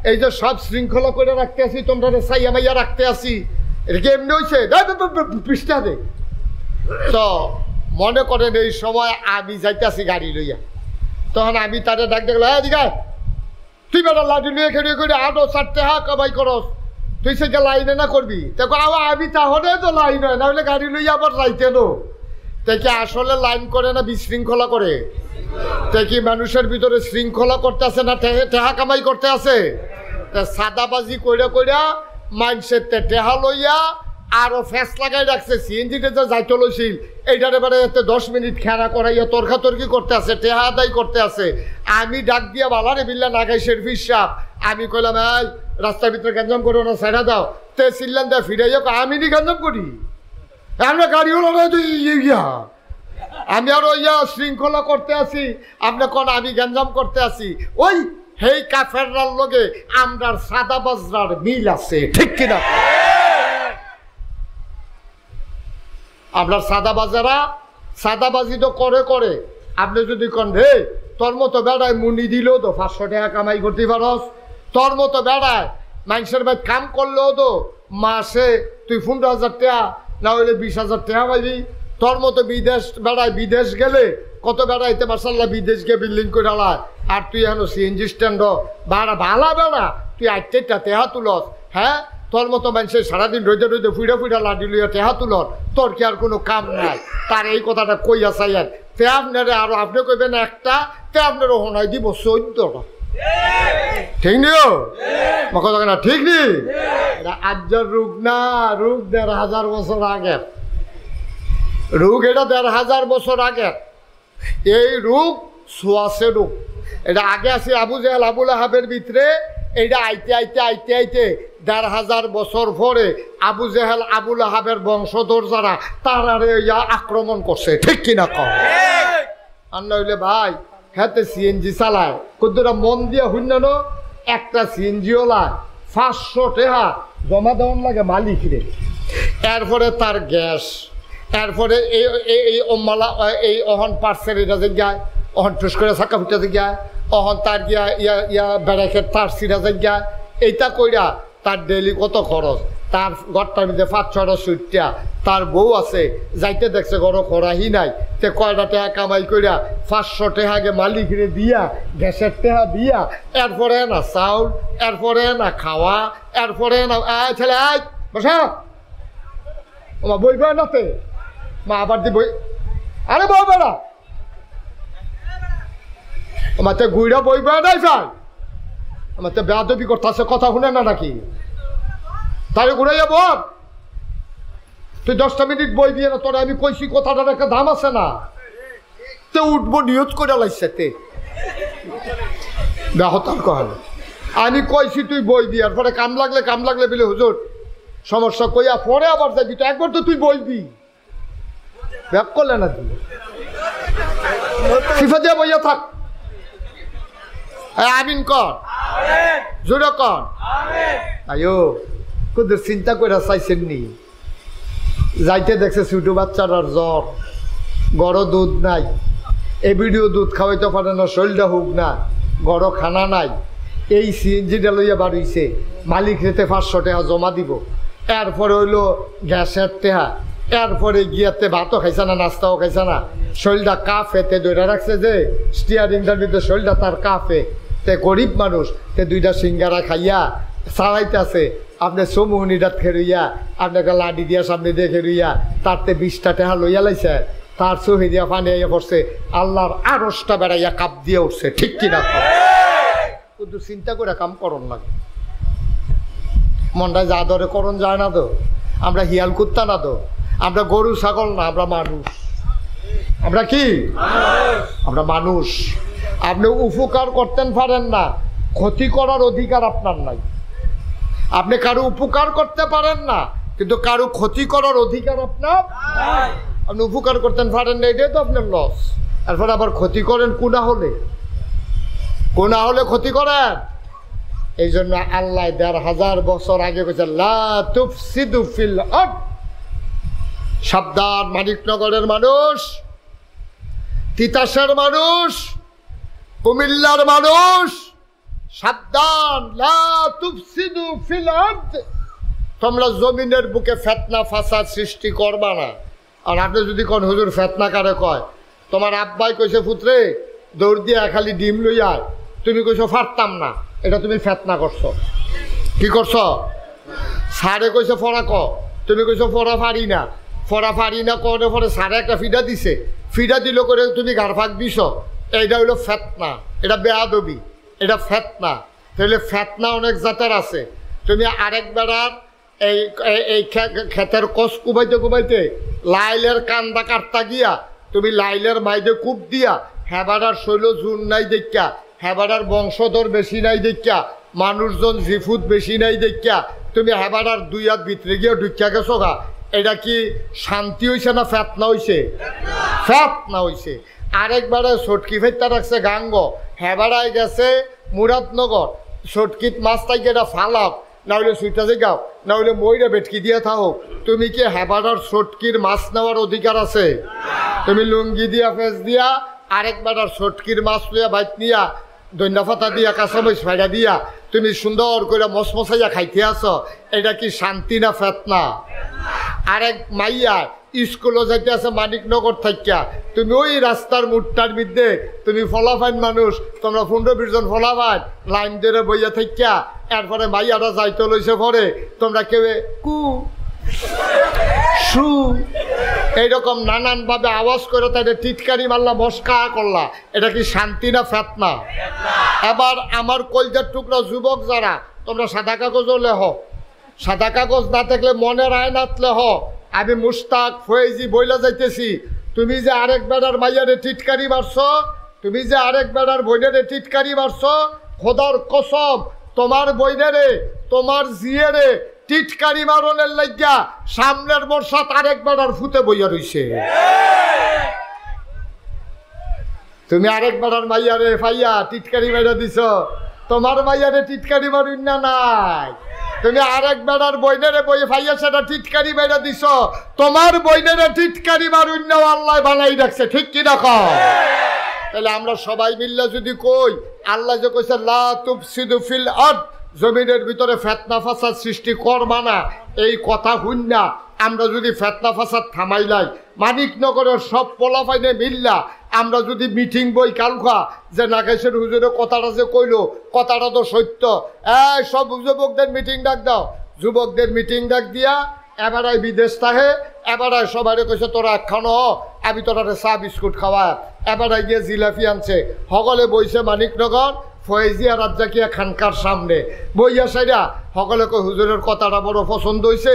এই যে সব শৃঙ্খলা করে রাখতে আসি, তোমরা সাইয়া মাইয়া রাখতে আসি, এটা কি এমনি হয়েছে? 20 টাকা দে। তো মনে করেন এই সময় আমি যাইতেছি গাড়ি লইয়া, তখন আমি তারে ডাক দেখলো, হ্যাঁ দিঘা তুই বেটা লাঠি নিয়ে খেয়ে করে আটো চারটে হা কামাই করস, তুই সেটা লাইনে না করবি? দেখো আমি তাহলে তো লাইন হয় না হলে গাড়ি লইয়া আবার যাইতে নো। কি আসলে লাইন করে না বিশৃঙ্খলা করে? কি মানুষের ভিতরে শৃঙ্খলা করতে আছে না টেহা কামাই করতে আছে? সাদাবাজি কইরা কইরা মানুষের টেহা লইয়া আরো ফেস লাগাই রাখছে। সিএনজিতে যে যাইতে লইছিল এইটার এবারে 10 মিনিট খেলা করাইয়া তর্কাতর্কি করতে আছে, টেহা আদায় করতে আছে। আমি ডাক দিয়া বালারে বিল্লা নাগাই শেরফির সাপ, আমি কইলাম এই রাস্তার ভিতরে গঞ্জাম করো না, সাইডা দাও। তে চিল্লান দেয় ফিরাইয়া, আমি নি গঞ্জাম করি, আমরা গাড়ি হলো না তুই ইয়া, আমি আরো ইয়া শৃঙ্খলা করতে আছি, আপনি কোন আমি গঞ্জাম করতে আছি। ওই হেই কাফেররার লগে আমরার সাদা বাজরার মিল আছে, ঠিক কিনা? আপনার সাদা বাজারা সাদাবাজি তো করে করে, আপনি যদি কন রে তোর মতো বেড়ায় মুনি দিলেও তো 500 টাকা কামাই করতে পারস, তোর মতো বেড়ায় মানুষের ভাই কাম করলেও তো মাসে তুই 15,000 টাকা না হইলে 20,000 টাকা পাইবি। তোর মতো বিদেশ বেড়ায়, বিদেশ গেলে কত বেড়াইতে মাসাল্লাহ বিদেশ গিয়ে বিল্ডিং করে আলায়, আর তুই এখন সিএনজি স্ট্যান্ড ভাড়া ভালা বেড়া তুই 8টা টেহা তুলস। হ্যাঁ, তোর মতো মানুষের সারাদিন রইতে রইতে ফুইরা ফুইরা লাডি লইয়া টেহা তুলর, তোর কি আর কোনো কাম নাই? তার এই কথাটা কইয়া চাইয়ার তে আপনারে আরো আপনি কইবেন একটা, তে আপনারও হনাই দিব 14টা। ঠিক নিও কথা না? ঠিক নি? আজ্জার রোগ না, রোগ 1,500 বছর আগের রোগ, এটা 1,500 বছর আগের এই রোগ সোয়াশে রোগ। এটা আগে আছে আবু জেহেল আবুল আহাবের ভিতরে, এইটা আইতে আইতে আইতে আইতে 1,500 বছর পরে আবু জেহেল আবুল আহাবের বংশধর যারা তারারে আক্রমণ করছে, ঠিক কিনা কম? আর নইলে ভাই হাতে সিএনজি চালায় কতটা মন দিয়ে হুন্যানো, একটা সিএনজি ওলায় 500 টাকা জমা দেওয়ান লাগে মালিকরে, এরপরে তার গ্যাস, এরপরে এই অম্মালা এই অহন পার্সেল এটা যে গায় অহন টুস করে চাকা ফুটাতে গায়, অহন তার গিয়া ইয়া বেড়াইখের তার সিরা যে গায়, এইটা কইরা তার ডেইলি কত খরচ, তার ঘরটার মধ্যে 5-6টা সুইটটা, তার বউ আছে যাইতে দেখছে ঘর খরাহি নাই, তে কয়টা টাকা কামাই কইরা 500 টাকা আগে মালিকরে দিয়া গ্যাসের টাকা দিয়া, এরপরে না চাউল, এরপরে না খাওয়া, এরপরে না ছেলে আয় বসা মা বই বেড়া নাতে মা আবার দি বই, আরে বই বেড়া আমার তো গুইরা বই বেড়া নাই ভাই, আমার তো বেয়াদবি করতেছে, কথা শুনে না নাকি? তাহলে ঘুরাইয়া বল, তুই 10টা মিনিট বই দিয়ে না, তোরা আমি কইছি কথাটার একটা দাম আছে না, তে উঠবো নিয়ত করে লাইছে তে বেহতার কহাল, আমি কইছি তুই বই দিয়ার পরে কাম লাগলে বলে হুজুর সমস্যা কইয়া পরে আবার যাবি, তো একবার তো তুই বইবি, ব্যাক করলে না তুই সিফা দিয়া বইয়া থাক। আমিন কর, জোরে কর আয়ো। কুদের চিন্তা করে চাইছেন নি? যাইতে দেখছে ছোট বাচ্চার জ্বর, গড় দুধ নাই, এবিডিও দুধ খাওয়াইতে পারে না, শরীরটা হোক না, গড় খানা নাই, এই সিএনজিটা লইয়া বাড়িছে, মালিক রেতে 500 টাকা জমা দিব, এরপরে হইলো গ্যাসের টাকা, এরপরে গিয়াতে ভাতও খাইছে না, নাস্তাও খাইছে না, শরীরটা কাফেতে ধরে রাখছে যে স্টিয়ারিংটার ভিতরে শরীরটা তার কাফে, তে গরিব মানুষ তে 2টা সিঙ্গারা খাইয়া চালাইতে আছে, আপনি সমুহনিটাত খেরুইয়া আপনাকে লাডি দিয়া সামনে দিয়ে খেরুইয়া তারতে 20টা টাকা লইয়া লাইছে, তার চোহে দিয়া পানি আইয়া পড়ছে, আল্লাহর আরশটা বেড়াইয়া কাপ দিয়ে উঠছে, ঠিক কিনা? কিন্তু চিন্তা করে কাম করন লাগে, মনটা যা ধরে করণ যায় না তো, আমরা হিয়াল কুত্তা না তো, আমরা গরু ছাগল না, আমরা মানুষ। আমরা কি? আমরা মানুষ। আপনি উপকার করতেন পারেন না, ক্ষতি করার অধিকার আপনার নাই। আপনি কারো উপকার করতে পারেন না, কিন্তু কারো ক্ষতি করার অধিকার আপনার। আপনি উপকার করতেন পারেন না, এটাই তো আপনার লস। এরপর আবার ক্ষতি করেন কোনা হলে ক্ষতি করেন। এই জন্য আল্লাহ 1,500 বছর আগে কইছে লা তুফসিদু ফিল আরদ। সাবধান মানিকনগরের মানুষ, তিতাসের মানুষ, কুমিল্লার মানুষ, সাবধান, লা তুফসিদু ফিল আরদ। তোমরা জমিনের বুকে ফিতনা ফাসাদ সৃষ্টি করবা না। আর আপনি যদি কোন হুজুর ফেতনা কারে কয়, তোমার আব্বাই কইছে পুত্রে দৌড় দিয়ে খালি ডিম লই আয়, তুমি কইছো পারতাম না, এটা তুমি ফেতনা করছো। কি করছো? সারে কইছে ফড়া ক, তুমি কইছো ফড়া পারি না, ফড়া পারি না করে পরে সারে একটা ফিডা দিছে, ফিডা দিল করে তুমি গার ফাঁক দিছ, এইটা হইলো ফেতনা, এটা বেয়াদবি, এটা ফেতনা। তাহলে ফেতনা অনেক জাতের আছে। তুমি আরেক বেড়ার এই এই ক্ষেতের কষ কুবাইতে কুবাইতে লাইলের কান্দা কাটতা গিয়া তুমি লাইলের মাইদে কূপ দিয়া হেবাডার শৈল জোর নাই দেখা, হেবাডার বংশধর বেশি নাই দেখা, মানুষজন জিফুত বেশি নাই দেখা তুমি হেবাডার দুই হাত ভিতরে গিয়ে ঢুকিয়া গেছো গা, এটা কি শান্তি হইছে না ফেতনা হইছে? ফেতনা হইছে। আরেকবারে ছটকি ফেরতা রাখছে গাঙ্গ, হেবাড়ায় গেছে মুরাদনগর, ছটকিত মাছ তাইকে এটা ফালাক, না হলে সুইটা যে গাও, না হলে মইরা বেটকি দিয়ে থাকো, তুমি কি হেবাড়ার ছটকির মাছ নেওয়ার অধিকার আছে? তুমি লুঙ্গি দিয়া ফেস দিয়া আরেকবারার ছটকির মাছ লইয়া বাইক নিয়া দৈন্যা ফাতা দিয়া কাঁচামরিচ ফাইডা দিয়া তুমি সুন্দর করে মশমশাইয়া খাইতে আসো, এটা কি শান্তি না ফেতনা? আরেক মাইয়া স্কুলে যাইতে আছে মানিকনগর থাকিয়া, তুমি ওই রাস্তার মুটটার মধ্যে তুমি ফলাফাইন মানুষ, তোমরা 15-20 জন ফলাফাইন লাইন ধরে বইয়া থাকিয়া, এরপরে মাইয়ারা যাইতে লইছে পরে তোমরা কেউ কু সু এইরকম নানানভাবে আওয়াজ করে তাই টিটকারি মারলা, মস্কা করলা, এটা কি শান্তি না ফেতনা? এবার আমার কলজার টুকরা যুবক যারা, তোমরা সাদা কাগজও লেহ, সাদা কাগজ না থাকলে মনের আয়নাত লেহ, আমি মুস্তাক ফয়েজি বইলা যাইতেছি, তুমি যে আরেক বেড়ার মাইয়ারে টিটকারি মারছ, তুমি যে আরেক বেড়ার বইনেরে টিটকারি মারছ, খোদার কসম তোমার বইনেরে তোমার জিয়েরে টিটকারি মারনের লাগিয়া সামনের বর্ষাত আরেক বেড়ার ফুতে বইয়া রইছে। তুমি আরেক বেড়ার মাইয়ারে ফাইয়া টিটকারি মাইরা দিছ, তোমার মাইয়ারে টিটকারি মারুন না নাই, তুমি আরেক বেড়ার বইনেরে বই ফাইয়া সেটা টিটকারি মাইরা দিছ, তোমার বইনেরে টিটকারি মারুন না আল্লাহ বানাই রাখছে, ঠিক কি রাখো? তাহলে আমরা সবাই মিললে যদি কই, আল্লাহ যে কইছে লা তুফসিদু ফিল আরদ, জমিনের ভিতরে ফেতনা ফাসাদ সৃষ্টি করবা না, এই কথা শুন না আমরা যদি ফেতনা ফাসাদ থামাইলাই, মানিকনগরের সব পোলাফাইনে মিললা আমরা যদি মিটিং বই কালখা যে নাগেশের হুজুরের কথাটা যে কইলো কথাটা তো সত্য, সব যুবকদের মিটিং ডাক দাও, যুবকদের মিটিং ডাক দিয়া এবারাই বিদেশ থাকে, এবারাই সবাই কইছে তোরা একখানো আমি তোরা চা বিস্কুট খাওয়া, এবারাই গিয়ে জিলাপি আনছে, সকলে বইছে মানিকনগর ফয়েজিয়া রাজ্জাকিয়া খানকার সামনে বইয়া সাইরা, সকলে কই হুজুরের কথাটা বড় পছন্দ হয়েছে,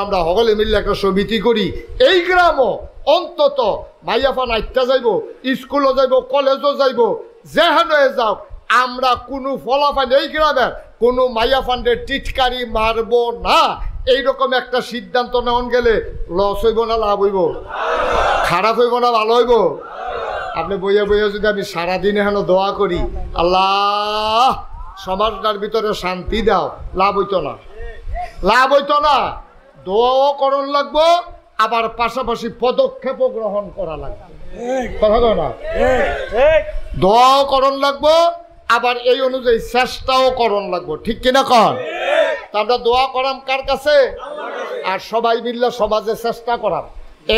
আমরা সকলে মিললে একটা সমিতি করি, এই গ্রামও অন্তত মাইয়াফান আইটা যাইব, স্কুলও যাইব, কলেজও যাইব, যেখানে যাও আমরা কোনো ফলাফান এই গ্রামের কোনো মাইয়াফানদের টিটকারি মারব না, এইরকম একটা সিদ্ধান্ত নেওয়ান গেলে লস হইব না লাভ হইব? খারাপ হইব না ভালো হইব? আপনি বইয়া বইয়া যদি আমি সারাদিন এখানে দোয়া করি আল্লাহ সমাজটার ভিতরে শান্তি দাও, লাভ হইতো না, লাভ হইতো না। দোয়াও করণ লাগবো, আবার পাশাপাশি পদক্ষেপও গ্রহণ করা লাগবে, কথা কয় না? দোয়াও করণ লাগবো, আবার এই অনুযায়ী চেষ্টাও করণ লাগবো, ঠিক কিনা কন? আমরা দোয়া করাম কার কাছে? আর সবাই মিললে সমাজে চেষ্টা করাম।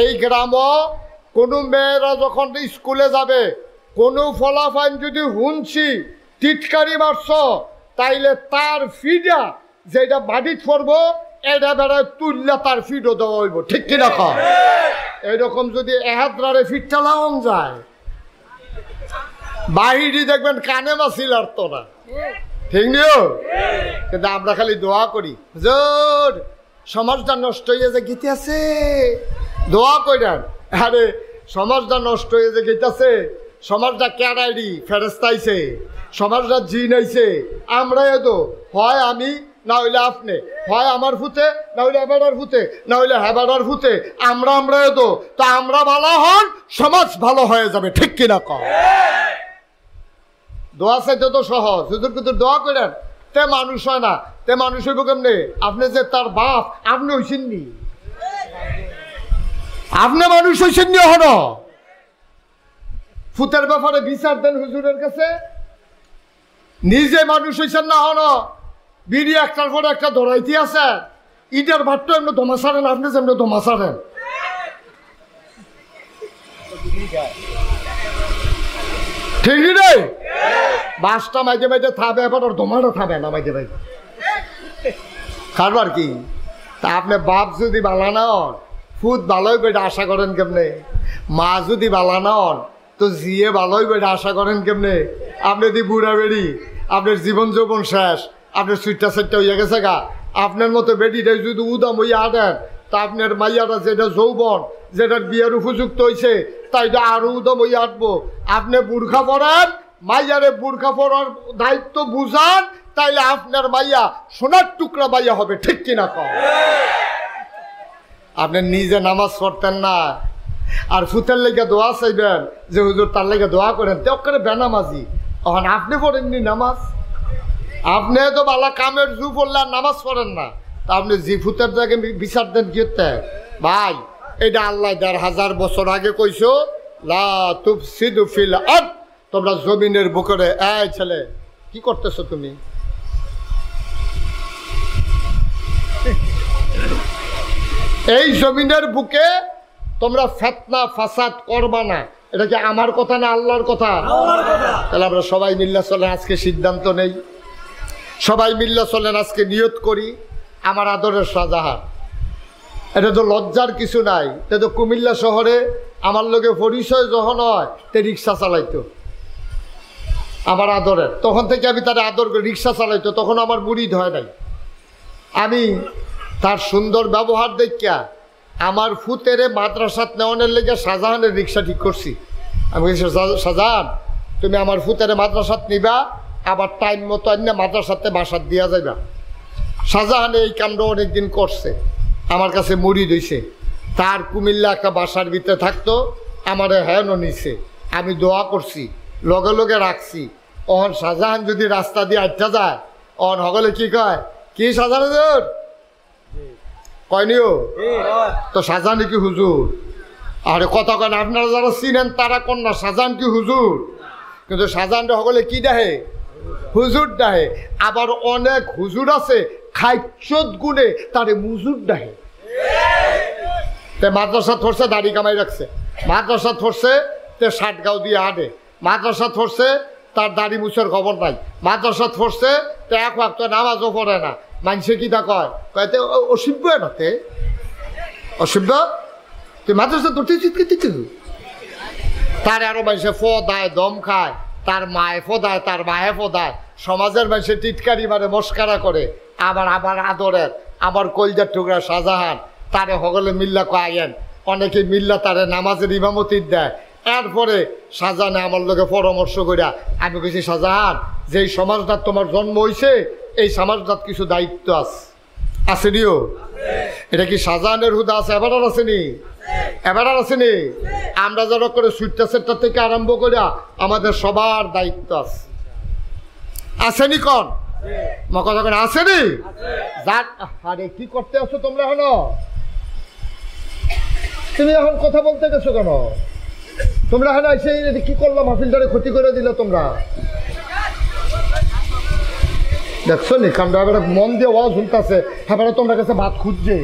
এই গ্রামও কোনো মেয়েরা যখন স্কুলে যাবে, কোনো ফলাফাইন যদি শুনছি টিটকারি মারছ, তাইলে তার ফিডা যেটা বাড়িত পড়বো এটা বেড়ায় তুললে তার ফিডও দেওয়া হইব, ঠিক কিনা কম? এইরকম যদি এহাদ্রারে ফিটটা লাগান যায়, বাহিরি দেখবেন কানে মাছিল আর তোরা, ঠিক নিও? কিন্তু আমরা খালি দোয়া করি হুজুর সমাজটা নষ্ট হয়ে যে গীতে আছে, দোয়া কইরান। আরে সমাজটা নষ্ট হয়ে যে গেইতাছে, সমাজটা কেড়াইডি ফেরেস্তাইছে, সমাজটা জিন আইছে, আমরাই তো হয় আমি না হইলে আপনি, হয় আমার ফুতে না হইলে হেবাডার ফুতে না হইলে হেবাডার ফুতে, আমরাই তো আমরা ভালো হন সমাজ ভালো হয়ে যাবে, ঠিক কিনা কম? দোয়া চাইতে তো সহজ, হুজুর কিন্তু দোয়া করেন, তে মানুষ হয় না, তে মানুষ হইব কেমনে? আপনি যে তার বাপ, আপনি হইছেন নি? আপনি মানুষ হইছেন নি? হন ফুতের ব্যাপারে বিচার দেন হুজুরের কাছে, নিজে মানুষ হইছেন না? হন বিড়ি একটার পরে একটা ধরাইতে আছে, ইটার ভাতটা এমনি দমা সারেন, আপনি যেমনি দমা সারেন, ঠিকই রে, বাসটা মাঝে মাঝে থাবে, এবার ওর তোমারও থাবে না মাঝে মাঝে, কারবার কি? তা আপনি বাপ যদি বালানা হন, ফুট ভালোই বেটা আশা করেন কেমনে? মা যদি বালানা হন, তো জিয়ে ভালোই বেটা আশা করেন কেমনে? আপনি যদি বুড়া বেড়ি, আপনার জীবন যৌবন শেষ, আপনার সুইটটা সেটটা হইয়া গেছে গা, আপনার মতো বেটিটাই যদি উদাম হইয়া আনেন, তা আপনার মাইয়াটা যেটা যৌবন, যেটা বিয়ের উপযুক্ত হয়েছে, তাই আরো উদাম হইয়া আনবো। আপনি বুর্খা পড়েন, মাইয়ারে বুর্খা পড়ার দায়িত্ব বুঝান, তাইলে আপনার মাইয়া সোনার টুকরা মাইয়া হবে, ঠিক কিনা কম? আপনি নিজে নামাজ পড়তেন না, আর ফুতের লেগে দোয়া চাইবেন যে হুজুর তার লেগে দোয়া করেন, তো করে বেনামাজি। তখন আপনি পড়েননি নামাজ, আপনি তো বালা কামের জু পড়লে নামাজ পড়েন না, তা আপনি জি ফুতের জায়গায় বিচার দেন কি হতে? ভাই এটা আল্লাহ ১,৫০০ বছর আগে কইছো, লা তুফসিদু ফিল আরদ, তোমরা জমিনের বুকে। এই ছেলে কি করতেছো তুমি? এই জমিনের বুকে তোমরা ফিতনা ফাসাদ করবা না। এটা কি আমার কথা না আল্লাহর কথা? তাহলে আমরা সবাই মিল্লা চলেন, আজকে সিদ্ধান্ত নেই, সবাই মিল্লা চলেন, আজকে নিয়ত করি আমার আদরের শাহজাহান। এটা তো লজ্জার কিছু নাই, এটা তো কুমিল্লা শহরে আমার লোকে পরিচয় যখন হয় তে রিক্সা চালাইতো আমার আদরের, তখন থেকে আমি তার আদর করে রিক্সা চালাইতো, তখন আমার মুরিদ হয় নাই। আমি তার সুন্দর ব্যবহার দেখিয়া আমার ফুতেরে মাদ্রাসাত নেওয়ানোর লেগে শাহজাহানের রিক্সা ঠিক করছি। আমি বলছি শাহজাহান তুমি আমার ফুতেরে মাদ্রাসাত নিবা, আবার টাইম মতো আনিয়া মাদ্রাসাতে বাসাত দিয়া যাইবা। শাহজাহান এই কামটা অনেকদিন করছে, আমার কাছে মুরিদ হইছে। তার কুমিল্লা একটা বাসার ভিতরে থাকতো, আমারে হ্যানও নিছে, আমি দোয়া করছি, লগে লগে রাখছি। অহন শাহজাহান যদি রাস্তা দিয়ে আটটা যায়, অহন হগলে কি কয়, কি শাহজাহান কয়নিও তো শাহজাহান কি হুজুর? আরে কথা কন, আপনারা যারা চিনেন তারা কোন না, শাহজাহান কি হুজুর? কিন্তু শাহজাহানটা হগলে কি ডাহে? হুজুর ডাহে। আবার অনেক হুজুর আছে খাইচত গুণে তারে মুজুর ডাহে। তে মাদ্রাসা থরছে দাড়ি কামাই রাখছে, মাদ্রাসা থরছে তে ষাট গাও দিয়ে আডে, মাদ্রাসা থরছে তার দাড়ি মুছের খবর নাই, মাদ্রাসা থরছে তে এক ওয়াক্ত নামাজও পড়ে না। মানুষে কি তা কয়, কয়তে অসভ্য নাতে অসভ্য, তুই মাদ্রাসা ধরতে তার আরো মানুষে ফদায় দম খায়, তার মায়ে ফদায়, তার মায়ে ফদায়, সমাজের মানুষে টিটকারি মানে মস্কারা করে। আবার আবার আদরের আমার কলজার টুকরা শাহজাহান তারে হগলে মিল্লা কয়েন, অনেকে মিল্লা তারে নামাজের ইমামতি দেয়। এরপরে শাহজাহানে আমার লোকে পরামর্শ করিয়া আমি বলছি, শাহজাহান যেই সমাজটার তোমার জন্ম হয়েছে এই সমাজটার কিছু দায়িত্ব আসেনিও। এটা কি শাহজাহানের হুদা আছে? এবার আর আসেনি, এবার আর আসেনি। আমরা যারা করে সুইটটা সেটটা থেকে আরম্ভ করিয়া আমাদের সবার দায়িত্ব আছে, আসেনি কন কথা কেন আসেনি? যার আরে কি করতে আসছো তোমরা? এখন তুমি এখন কথা বলতে গেছো কেন? তোমরা এখন এসে কি করলাম, মাহফিলটারে ক্ষতি করে দিল তোমরা। দেখছো নি কামটা এবার মন দিয়ে ওয়াজ শুনতেছে, এবারে তোমরা কাছে ভাত খুঁজছে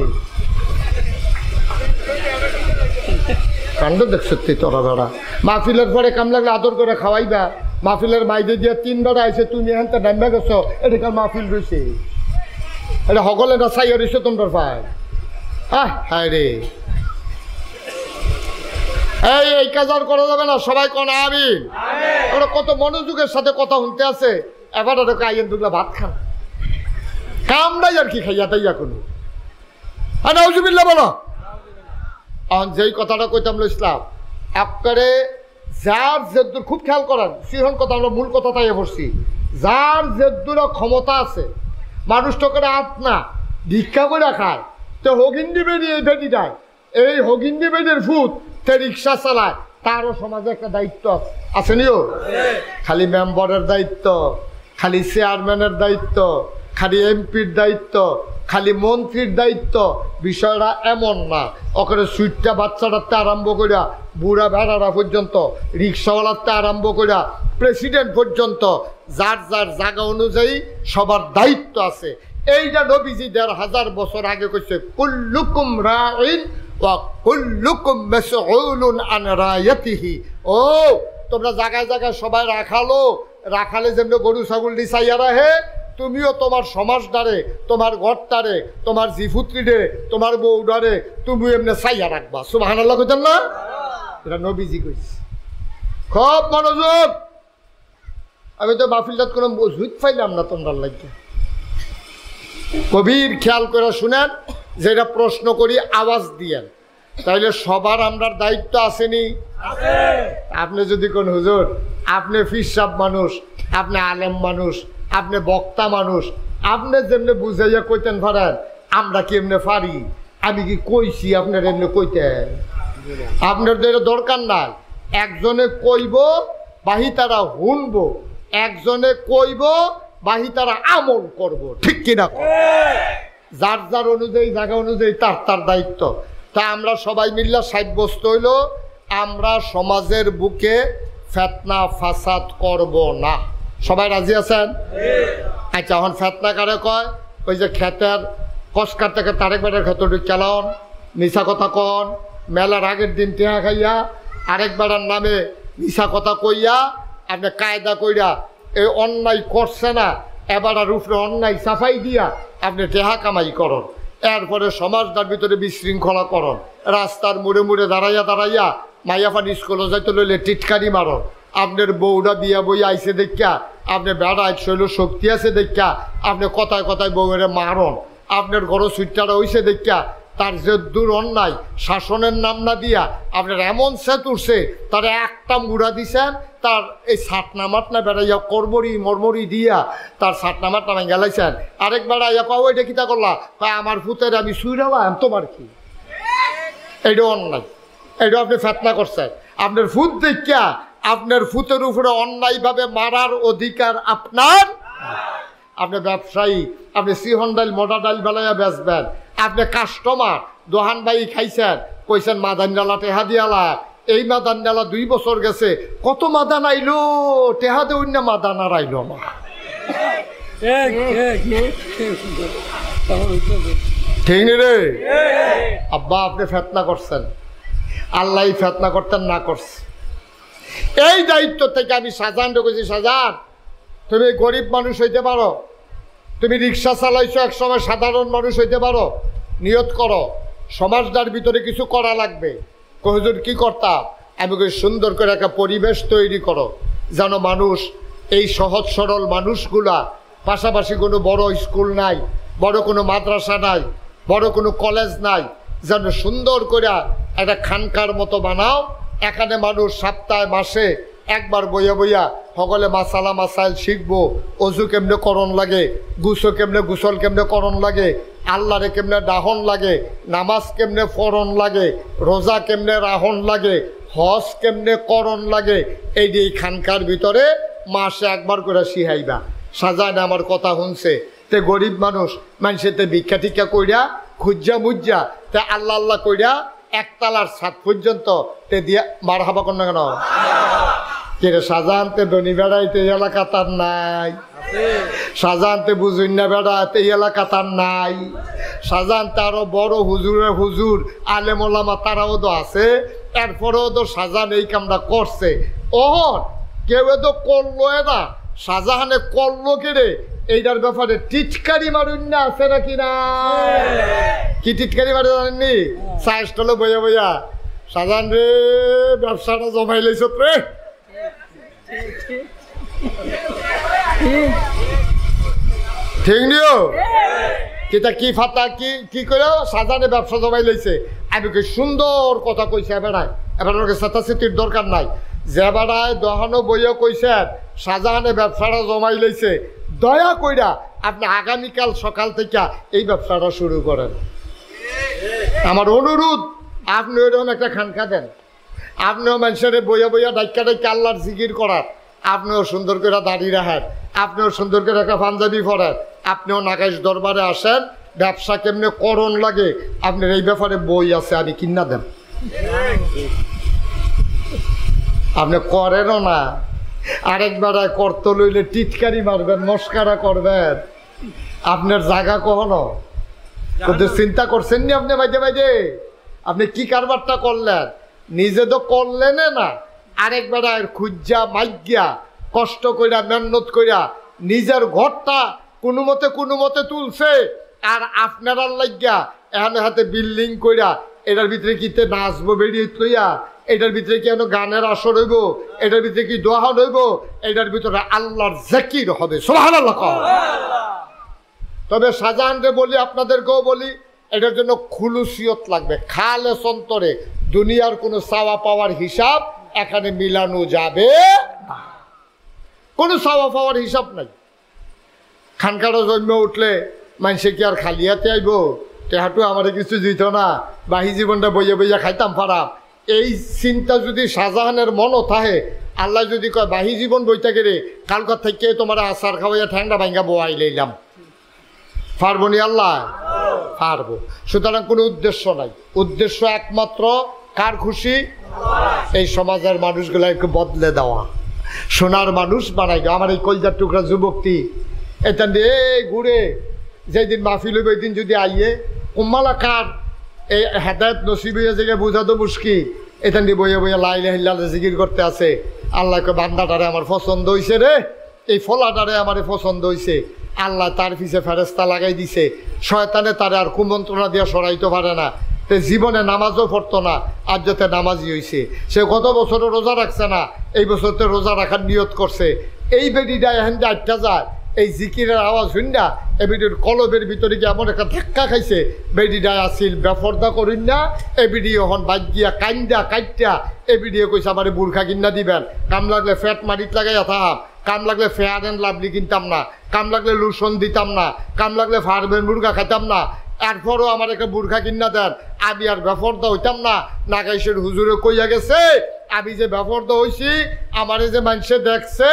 কাণ্ড দেখছো তোরা বেড়া। মাহফিলের পরে কাম লাগলে আদর করে খাওয়াইবা, মাহফিলের বাইরে দিয়ে 3 বেড়া আইসে, তুমি এখন তো নামবে গেছো, এটা কার মাহফিল রয়েছে? এটা সকলে না চাইয়া রয়েছে তোমরা ভাই। হ্যাঁ রে, এই কাজ আর করা যাবে না, সবাই কোন আমিন। ওরা কত মনোযোগের সাথে কথা শুনতে আছে, এবার ওরা আইয়েন দুগলা ভাত খান, কাম নাই আর কি খাইয়া তাইয়া কোনো। নাউজুবিল্লাহ বলো। এখন যেই কথাটা কইতাম ইসলাম একবারে যার যেদুর, খুব খেয়াল করেন সিহন কথা, আমরা মূল কথা তাই বসছি, যার যেদুর ক্ষমতা আছে মানুষটা করে আত না ভিক্ষা করে খায়, তো হগিন্দি বেরিয়ে এই ভেটি দেয়, এই হগিন্দি বেডির ভূত তে রিক্সা চালায়, তারও সমাজে একটা দায়িত্ব আছে নিও। খালি মেম্বারের দায়িত্ব, খালি চেয়ারম্যানের দায়িত্ব, খালি এমপির দায়িত্ব, খালি মন্ত্রীর দায়িত্ব, বিষয়টা এমন না। ওখানে সুইটটা বাচ্চাটাতে আরম্ভ করিয়া বুড়া ভেড়ারা পর্যন্ত, রিক্সাওয়ালাতে আরম্ভ করিয়া প্রেসিডেন্ট পর্যন্ত, যার যার জায়গা অনুযায়ী সবার দায়িত্ব আছে। এইটা নবীজি ১,৫০০ বছর আগে কইছে, কুল্লুকুম রাইন ওয়া কুল্লুকুম মাসউলুন আন রায়াতিহি। ও তোমরা জায়গায় জায়গায় সবাই রাখালে যেমনি গরু ছাগল চাইয়া রাখে, তুমিও তোমার সমাজটারে, তোমার ঘরটারে, তোমার জিফুত্রিরে, তোমার বউডারে তুমিও এমনি চাইয়া রাখবা। সুবহানাল্লাহ কইতেন না? এটা নবীজি কইছে। খুব মনোযোগ। আমি তো মাহফিলটাত কোনো মজবুত পাইলাম না তোমরা লাগে। কবির খেয়াল করে শুনেন, যেটা প্রশ্ন করি আওয়াজ দিয়েন, তাইলে সবার আমরার দায়িত্ব আসেনি? আপনি যদি কোন হুজুর, আপনি ফিরসাব মানুষ, আপনি আলেম মানুষ, আপনি বক্তা মানুষ, আপনি যেমনি বুঝাইয়া কইতেন পারেন, আমরা কি এমনি পারি? আমি কি কইছি আপনার এমনি কইতেন? আপনার তো এটা দরকার নাই। একজনে কইব বাহি তারা শুনব, একজনে কইব বাহি তারা আমল করব, ঠিক কিনা? যার যার অনুযায়ী, জায়গা অনুযায়ী তার তার দায়িত্ব। তা আমরা সবাই মিল্লা সাব্যস্ত হইল আমরা সমাজের বুকে ফেতনা ফাসাদ করব না। সবাই রাজি আছেন? আচ্ছা, এখন ফেতনা কারে কয়? ওই যে ক্ষেতের কসকার থেকে তারেক বেটার ক্ষেত্রে চালান, মিশা কথা কন, মেলার আগের দিন টেহা খাইয়া আরেক বেটার নামে মিশা কথা কইয়া আপনি কায়দা কইরা এই অন্যায় করছে না, এবার আর উপরে অন্যায় সাফাই দিয়া আপনি টেহা কামাই করন। এরপরে সমাজটার ভিতরে বিশৃঙ্খলা করন, রাস্তার মুড়ে মুড়ে দাঁড়াইয়া মাইয়াফান স্কুলে যাইতে লইলে টিটকারি মারন। আপনার বউরা বিয়া বই আইসে দেখা, আপনি বেড়ায় শৈল শক্তি আছে দেখা আপনি কথায় কথায় বউয়ের মারন। আপনার ঘর সুইটারা হইছে দেখা তার যে দূর অন্যায় শাসনের নাম না দিয়া আপনার এমন সেত উঠছে, তার একটা মুড়া দিছেন, তার এই সাটনামাটনা বেড়াইয়া করবরি মরমরি দিয়া তার সাটনামাটনা গেলাইছেন। আরেক বেড়াইয়া কও এটা কিতা করলা? আমার ফুতের আমি শুইরালাম, তোমার কি? এইটা অন্যায়, এইটা আপনি ফেতনা করছেন। আপনার ফুত দেখা আপনার ফুতের উপরে অন্যায়ভাবে মারার অধিকার আপনার। আপনি ব্যবসায়ী, আপনি সিহন ডাইল মোটা ডাইল বেলাইয়া বেচবেন, আপনি কাস্টমার দোহান ভাই খাইছেন, কইছেন মাদান ডালা টেহা দিয়ালা, এই মাদান ডালা 2 বছর গেছে, কত মাদান আইলো, টেহা দেউন না মাদান আর আইলো না। ঠিক নি রে আব্বা? আপনি ফেতনা করছেন, আল্লাহ ফেতনা করতেন না করছে। এই দায়িত্ব থেকে আমি শাহজাহান ঢুকেছি, শাহজাহান তুমি গরিব মানুষ হইতে পারো, তুমি রিক্সা চালাইছো, একসময় সাধারণ মানুষ হইতে পারো, নিয়ত করো সমাজটার ভিতরে কিছু করা লাগবে। হুজুর কি করতাম? আমি কই সুন্দর করে একটা পরিবেশ তৈরি করো, যেন মানুষ, এই সহজ সরল মানুষগুলা, পাশাপাশি কোনো বড় স্কুল নাই, বড় কোনো মাদ্রাসা নাই, বড় কোনো কলেজ নাই, যেন সুন্দর করে একটা খানকার মতো বানাও। এখানে মানুষ সপ্তাহে মাসে একবার বইয়া বইয়া সকলে মাসালা মাসাইল শিখবো, অজু কেমনে করণ লাগে, গুসল কেমনে করণ লাগে, আল্লাহরে কেমনে ডাহন লাগে, নামাজ কেমনে পড়ন লাগে, রোজা কেমনে রাহন লাগে, হজ কেমনে করণ লাগে, এই যে খানকার ভিতরে মাসে একবার করে শিখাইবা। সাজায় আমার কথা শুনছে, তে গরিব মানুষ মানুষেতে ভিক্ষা টিক্ষা কইরা খুঁজা মুজ্জা তে আল্লাহ আল্লাহ কইরা একতলার ছাদ পর্যন্ত তে দিয়া মার হাবা কর না কেন? কিরে শাহজাহানতে ধনী বেড়াইতে এই এলাকা তার নাই, শাহজাহানতে বুঝুন না বেড়াতে এই এলাকা তার নাই, শাহজাহানতে আরো বড় হুজুর আলেম ওলামা তারাও তো আছে, এরপরেও তো শাহজাহান এই কামটা করছে। ওহন কেউ তো করলো না, শাহজাহানে করলো কেড়ে এইটার ব্যাপারে টিটকারি মারুন না, আছে নাকি না? কি টিটকারি মারে জানেননি? সাইস্টলে বইয়া বইয়া শাহজাহান রে ব্যবসাটা জমাই লাইছ রে, ঠিক নিও কিতা কি ফাতা কি করে শাহজাহানে ব্যবসা জমাই লাইছে। আমি কি সুন্দর কথা কইছে, বেড়ায় এবার চেতাচেতির দরকার নাই। যে বেড়ায় দহানো বইয়া কইছে শাহজাহানে ব্যবসাটা জমাই লাইছে, দয়া কইরা আপনি আগামীকাল সকাল থেকে এই ব্যবসাটা শুরু করেন। আমার অনুরোধ, আপনি ওইরকম একটা খানকা দেন, আপনিও মানুষের বইয়া বইয়া ডাইকা ডাইকা আল্লাহর জিকির করার, আপনিও সুন্দর করে দাঁড়িয়ে রাখেন, আপনিও সুন্দর করে একটা পাঞ্জাবি পরেন, আপনিও নাকাশ দরবারে আসেন, ব্যবসা কেমনে করণ লাগে আপনার এই ব্যাপারে বই আছে, আমি কিনা দেন। আপনি করেনও না, আরেকবার করতে লইলে টিটকারি মারবেন, মস্কারা করবেন, আপনার জায়গা কখনো চিন্তা করছেন নি? আপনি বাইদে বাইদে আপনি কি কারবারটা করলেন? নিজে তো করলেন না, আরেকবার খুঁজা মাইগিয়া কষ্ট কইরা মেহনত কইরা নিজের ঘরটা কোনো মতে তুলছে। আর আপনারা লাগিয়া এখানে হাতে বিল্ডিং কইরা এটার ভিতরে কিতে নাচবো বেরিয়ে লইয়া, এটার ভিতরে কি গানের আসর হইব, এটার ভিতরে কি দোয়া হইব, এটার ভিতরে আল্লাহর জিকির হবে। সুবহানাল্লাহ। তবে শাহজাহানকে বলি, আপনাদেরকেও বলি, এটার জন্য খুলুসিয়ত লাগবে, খালেস অন্তরে। দুনিয়ার কোনো চাওয়া পাওয়ার হিসাব এখানে মিলানো যাবে না, কোনো চাওয়া পাওয়ার হিসাব নাই। খানকারও জন্মে উঠলে মানুষে কি আর খালি হাতে আইব? তেহাটু আমার কিছু দিত না, বাহি জীবনটা বইয়া বইয়া খাইতাম পারাম, এই চিন্তা যদি শাহজাহানের মনও থাকে, আল্লাহ যদি কয় বাহি জীবন বইতে গেলে কালকার থেকে তোমার আচার খাওয়াইয়া ঠ্যাংটা ভাঙ্গা বোয়াই লইলাম, পারবো নি আল্লাহ? পারবো। সুতরাং কোনো উদ্দেশ্য নাই, উদ্দেশ্য একমাত্র কার খুশি? এই সমাজের মানুষগুলাকে বদলে দেওয়া, সোনার মানুষ বানাই দেওয়া। আমার এই কলজার টুকরা যুবকটি এটা দিয়ে ঘুরে যেদিন মাহফিল হইব ওই দিন যদি আইয়ে উম্মালা কার এই হেদায়ত নসিব হইয়া জায়গায় বোঝা তো মুশকিল। এটা দিয়ে বইয়া বইয়া লা ইলাহা ইল্লাল্লাহ জিকির করতে আছে। আল্লাহকে বান্দাটারে আমার পছন্দ হয়েছে রে, এই ফলাটারে আমার পছন্দ হয়েছে। আল্লাহ তার পিছে ফেরেস্তা লাগাই দিছে, শয়তানে তারে আর কুমন্ত্রণা দিয়া সরাইতে পারে না। তে জীবনে নামাজও পড়তো না, আর যাতে নামাজি হয়েছে। সে গত বছরও রোজা রাখছে না, এই বছর তো রোজা রাখার নিয়ত করছে। এই বেডিটা এখন যে আটটা যায়, এই জিকিরের আওয়াজ শুন না, এই বেডির কলবের ভিতরে গিয়ে এমন একটা ধাক্কা খাইছে, বেডিটায় আসিল বেফর্দা করিন না। এই বেডি এখন বাদ দিয়া কাইন্দা কাইটা এই বেডিয়ে কইছে আমার বুর্খা কিনা দিবেন, কাম লাগলে ফ্যাট মারিত লাগাইয়া থাম, কাম লাগলে ফেয়ার অ্যান্ড লাভলি কিনতাম না, কাম লাগলে লুসন দিতাম না, কাম লাগলে ফার্মের মুরগা খাইতাম না, এরপরও আমার একটা বুর্খা কিনা দেন। আমি আর বেফর্দা হইতাম না। নাগাইশের হুজুরে কইয়া গেছে, আমি যে বেফর্দা হইছি আমারে যে মানুষে দেখছে,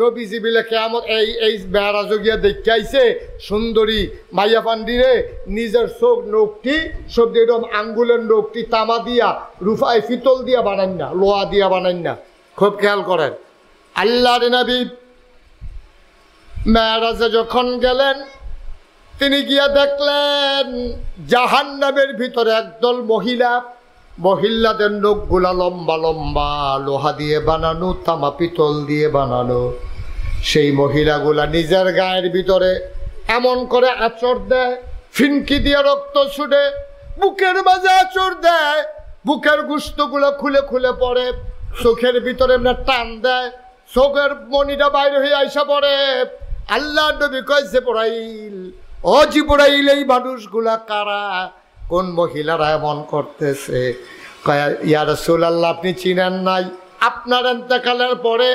নবীজি বিলে কেয়ামত এই বেড়া জগিয়া দেখতে আইছে সুন্দরী মাইয়া পান্ডিরে, নিজের চোখ নখটি সব এরকম আঙ্গুলের নখটি তামা দিয়া রুফায় পিতল দিয়া বানান না, লোহা দিয়া বানান না। খুব খেয়াল করেন। আল্লাহর নবী মেরাজে যখন গেলেন, তিনি গিয়া দেখলেন জাহান্নামের ভিতরে একদল মহিলাদের নখগুলা লম্বা লম্বা, লোহা দিয়ে বানানো, তামা পিতল দিয়ে বানানো। সেই মহিলাগুলা নিজের গায়ের ভিতরে এমন করে আঁচড় দেয়, ফিনকি দিয়ে রক্ত ছুটে, বুকের মাঝে আঁচড় দেয়, বুকের গুস্তগুলো খুলে খুলে পড়ে, চোখের ভিতরে টান দেয়, চোখের মনিটা বাইরে হয়ে আইসা পড়ে। আল্লাহ নবী কয় জিবরাইল, ও জিবরাইল, এই মানুষগুলা কারা? কোন মহিলারা এমন করতেছে? কয় ইয়া রাসূলুল্লাহ, আপনি চিনেন নাই? আপনার ইন্তেকালের পরে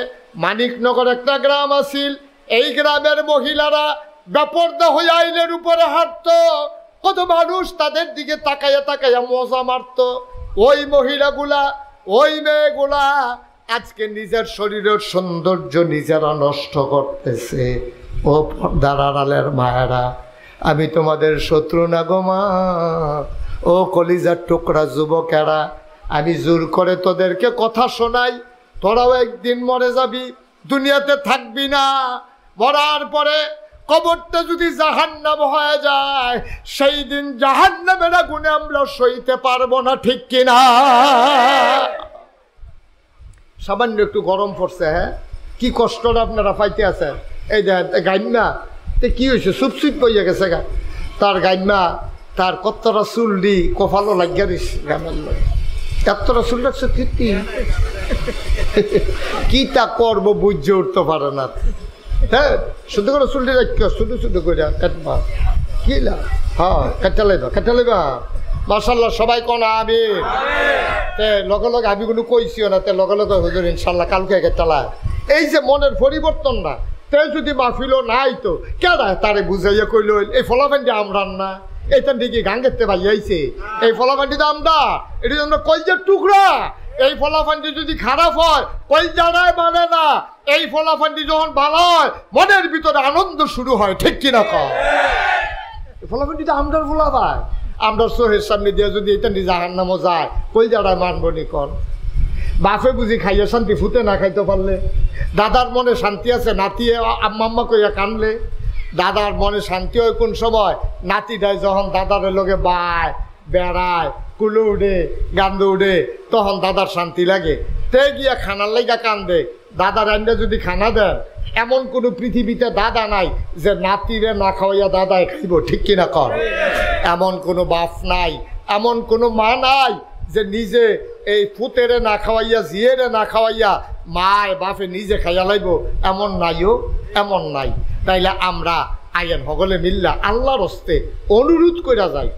মানিকনগর একটা গ্রাম আছিল, এই গ্রামের মহিলারা বেপরদা হয়ে আইলের উপরে হাঁটতো, কত মানুষ তাদের দিকে তাকাইয়া তাকাইয়া মজা মারত। ওই মহিলাগুলা, ওই মেয়েগুলা আজকে নিজের শরীরের সৌন্দর্য নিজেরা নষ্ট করতেছে। ও পর্দার আড়ালের মায়েরা, আমি তোমাদের শত্রু না গো মা। ও কলিজার টুকরা যুবকেরা, আমি জোর করে তোদেরকে কথা শোনাই, তোরাও একদিন মরে যাবি, দুনিয়াতে থাকবি না। মরার পরে কবরটা যদি জাহান্নাম হয়ে যায়, সেই দিন জাহান্নামের আগুনে আমরা সইতে পারবো না, ঠিক কিনা? সামান্য একটু গরম পড়ছে, হ্যাঁ, কি কষ্টটা আপনারা পাইতে আছেন। এই যে গাইমা তে কি হয়েছে, সুপসুপ পইয়া গেছে গা, তার গাইমা তার কতটা চুল দি কপালও লাগিয়া দিছে গামের লোক, এতটা চুল রাখছে কি তা করবো বুঝে উঠতে পারে না। হ্যাঁ, শুধু করে চুলটি রাখিও, ছোটো ছোটো করে কাটবা, কি না? হ্যাঁ, কাটা লাইবা। মাশাআল্লাহ, সবাই কোন আমিন। তে লগে লগে আমি কোনো কইছিও না, তে লগে লগে হুজুর ইনশাল্লাহ কালকে কাটালা। এই যে মনের পরিবর্তন না, তে যদি মাহফিলও নাই তো কেডা তারে বুঝাইয়া কইল এই ফলাফান্ডি আমরান না, এইটার দিকে গাঙ্গেতে ভাই আইছে, এই ফলাফান্ডি তো আমরা, এটি জন্য কলজার টুকরা। এই ফলাফান্ডি যদি খারাপ হয় কলজারায় মানে না, এই ফলাফান্ডি যখন ভালো হয় মনের ভিতরে আনন্দ শুরু হয়, ঠিক কিনা? ফলাফান্ডি তো আমরার ফোলা ভাই, আমরা চোহের সামনে দিয়ে যদি এটা জাহান্নামও যায় কলজারায় মানব নি? কন বাপে বুঝি খাইয়া শান্তি ফুটে না খাইতে পারলে? দাদার মনে শান্তি আছে, নাতি আম্মা কইয়া কানলে? দাদার মনে শান্তি হয় কোন সময়? নাতিটাই যখন দাদারের লগে বেড়ায়, কুলো উঠে, গান্ধ উঠে, তখন দাদার শান্তি লাগে। তে গিয়া খানার লাইগা কান্দে। দাদা রান্না যদি খানা দেন, এমন কোনো পৃথিবীতে দাদা নাই যে নাতিরে না খাওয়াইয়া দাদায় খাইব, ঠিক কিনা কর? এমন কোনো বাপ নাই, এমন কোনো মা নাই যে নিজে এই পুতেরে না খাওয়াইয়া, জিয়েরে না খাওয়াইয়া মায় বাপে নিজে খাইয়া লাইব, এমন নাইও, এমন নাই। তাইলে আমরা আইন সকলে মিল্লা আল্লাহর হস্তে অনুরোধ করা যায়।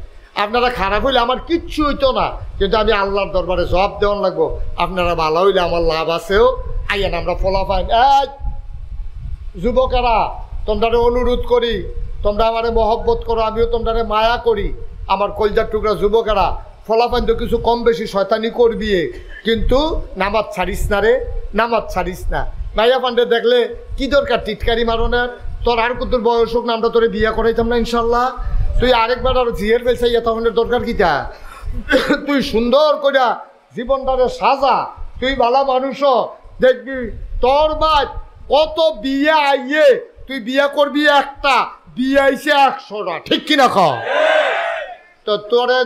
আপনারা খারাপ হইলে আমার কিচ্ছু হইতো না, কিন্তু আমি আল্লাহর দরবারে জবাব দেওয়ান লাগবো। আপনারা ভালো হইলে আমার লাভ আছেও। আইন আমরা ফলাফাইন যুবকেরা, তোমরা অনুরোধ করি, তোমরা আমারে মহব্বত করো, আমিও তোমরা মায়া করি। আমার কলজার টুকরা যুবকেরা, ফলাফাইন তো কিছু কম বেশি শয়তানি করবি, কিন্তু নামাজ ছাড়িস না রে, নামাজ ছাড়িস না। মাইয়া পান্ডে দেখলে কি দরকার টিটকারি মারনের? তোর আর কত বয়স হোক না, আমরা তোরে বিয়া করাইতাম না ইনশাল্লাহ। তুই আরেকবার আর জিয়ের বেলছাইয়া তখন দরকার কিটা? তুই সুন্দর কইরা জীবনটারে সাজা, তুই ভালো মানুষ দেখবি তোর বাদ কত বিয়ে আইয়ে, তুই বিয়ে করবি একটা, বিয়ে আইছে 100টা, ঠিক কিনা খ? তো তোরে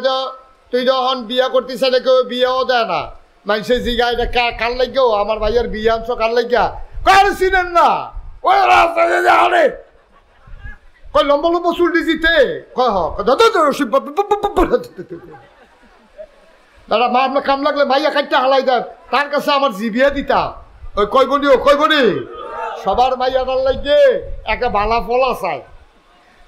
তুই যখন বিয়া করতিস কেউ বিয়েও দেয় না। মানুষের জিগা এটা কার লাগেও, আমার ভাইয়ের বিয়ে আনছো কার লাগিয়া? কার চিনেন না? ওই রাস্তায় কই লম্বা লম্বা চুল দিতে দাদা, মা আপনার কাম লাগলে মাইয়া কাটতে হালাই দেন, তার কাছে আমার জিবিয়া দিতা। ওই কইবনি, ও কইবনি, সবার মাইয়াটার লাগে একটা বালা ফলা চায়।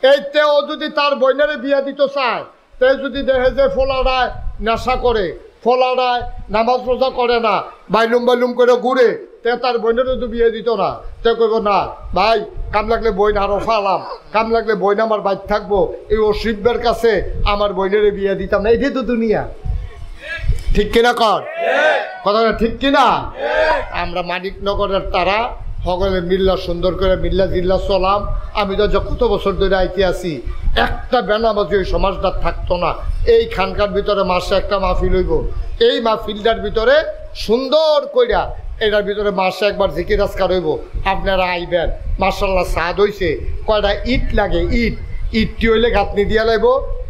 এইতে ও যদি তার বইনারে বিয়া দিতে চায়, তে যদি দেখে যে ফোলারায় নেশা করে, ফোলারায় নামাজ রোজা করে না, বাইলুম বাইলুম করে ঘুরে, তে তার বইনেরও তো বিয়ে দিত না। তে কইব না ভাই, কাম লাগলে বইন আরো ফালাম, কাম লাগলে বইন আমার বাইক থাকবো, এই অশিবের কাছে আমার বইনেরে বিয়ে দিতাম না। এটাই তো দুনিয়া, ঠিক কিনা কর? কথাটা ঠিক কিনা? আমরা মানিকনগরের তারা সকলে মিল্লা সুন্দর করে মিল্লা জিল্লা চলাম। আমি তো কত বছর ধরে আইতে আছি, একটা বেনামাজি ওই সমাজটা থাকতো না। এই খানকার ভিতরে মাসে একটা মাহফিল হইব, এই মাহফিলটার ভিতরে সুন্দর কইরা এটার ভিতরে মাসে একবার জিকির আজকার হইব। আপনারা আইবেন। মার্শাল্লাহ সাদ হইছে। কয়টা ইট লাগে, ইটটি হইলে গাঁথনি দিয়া লাগব,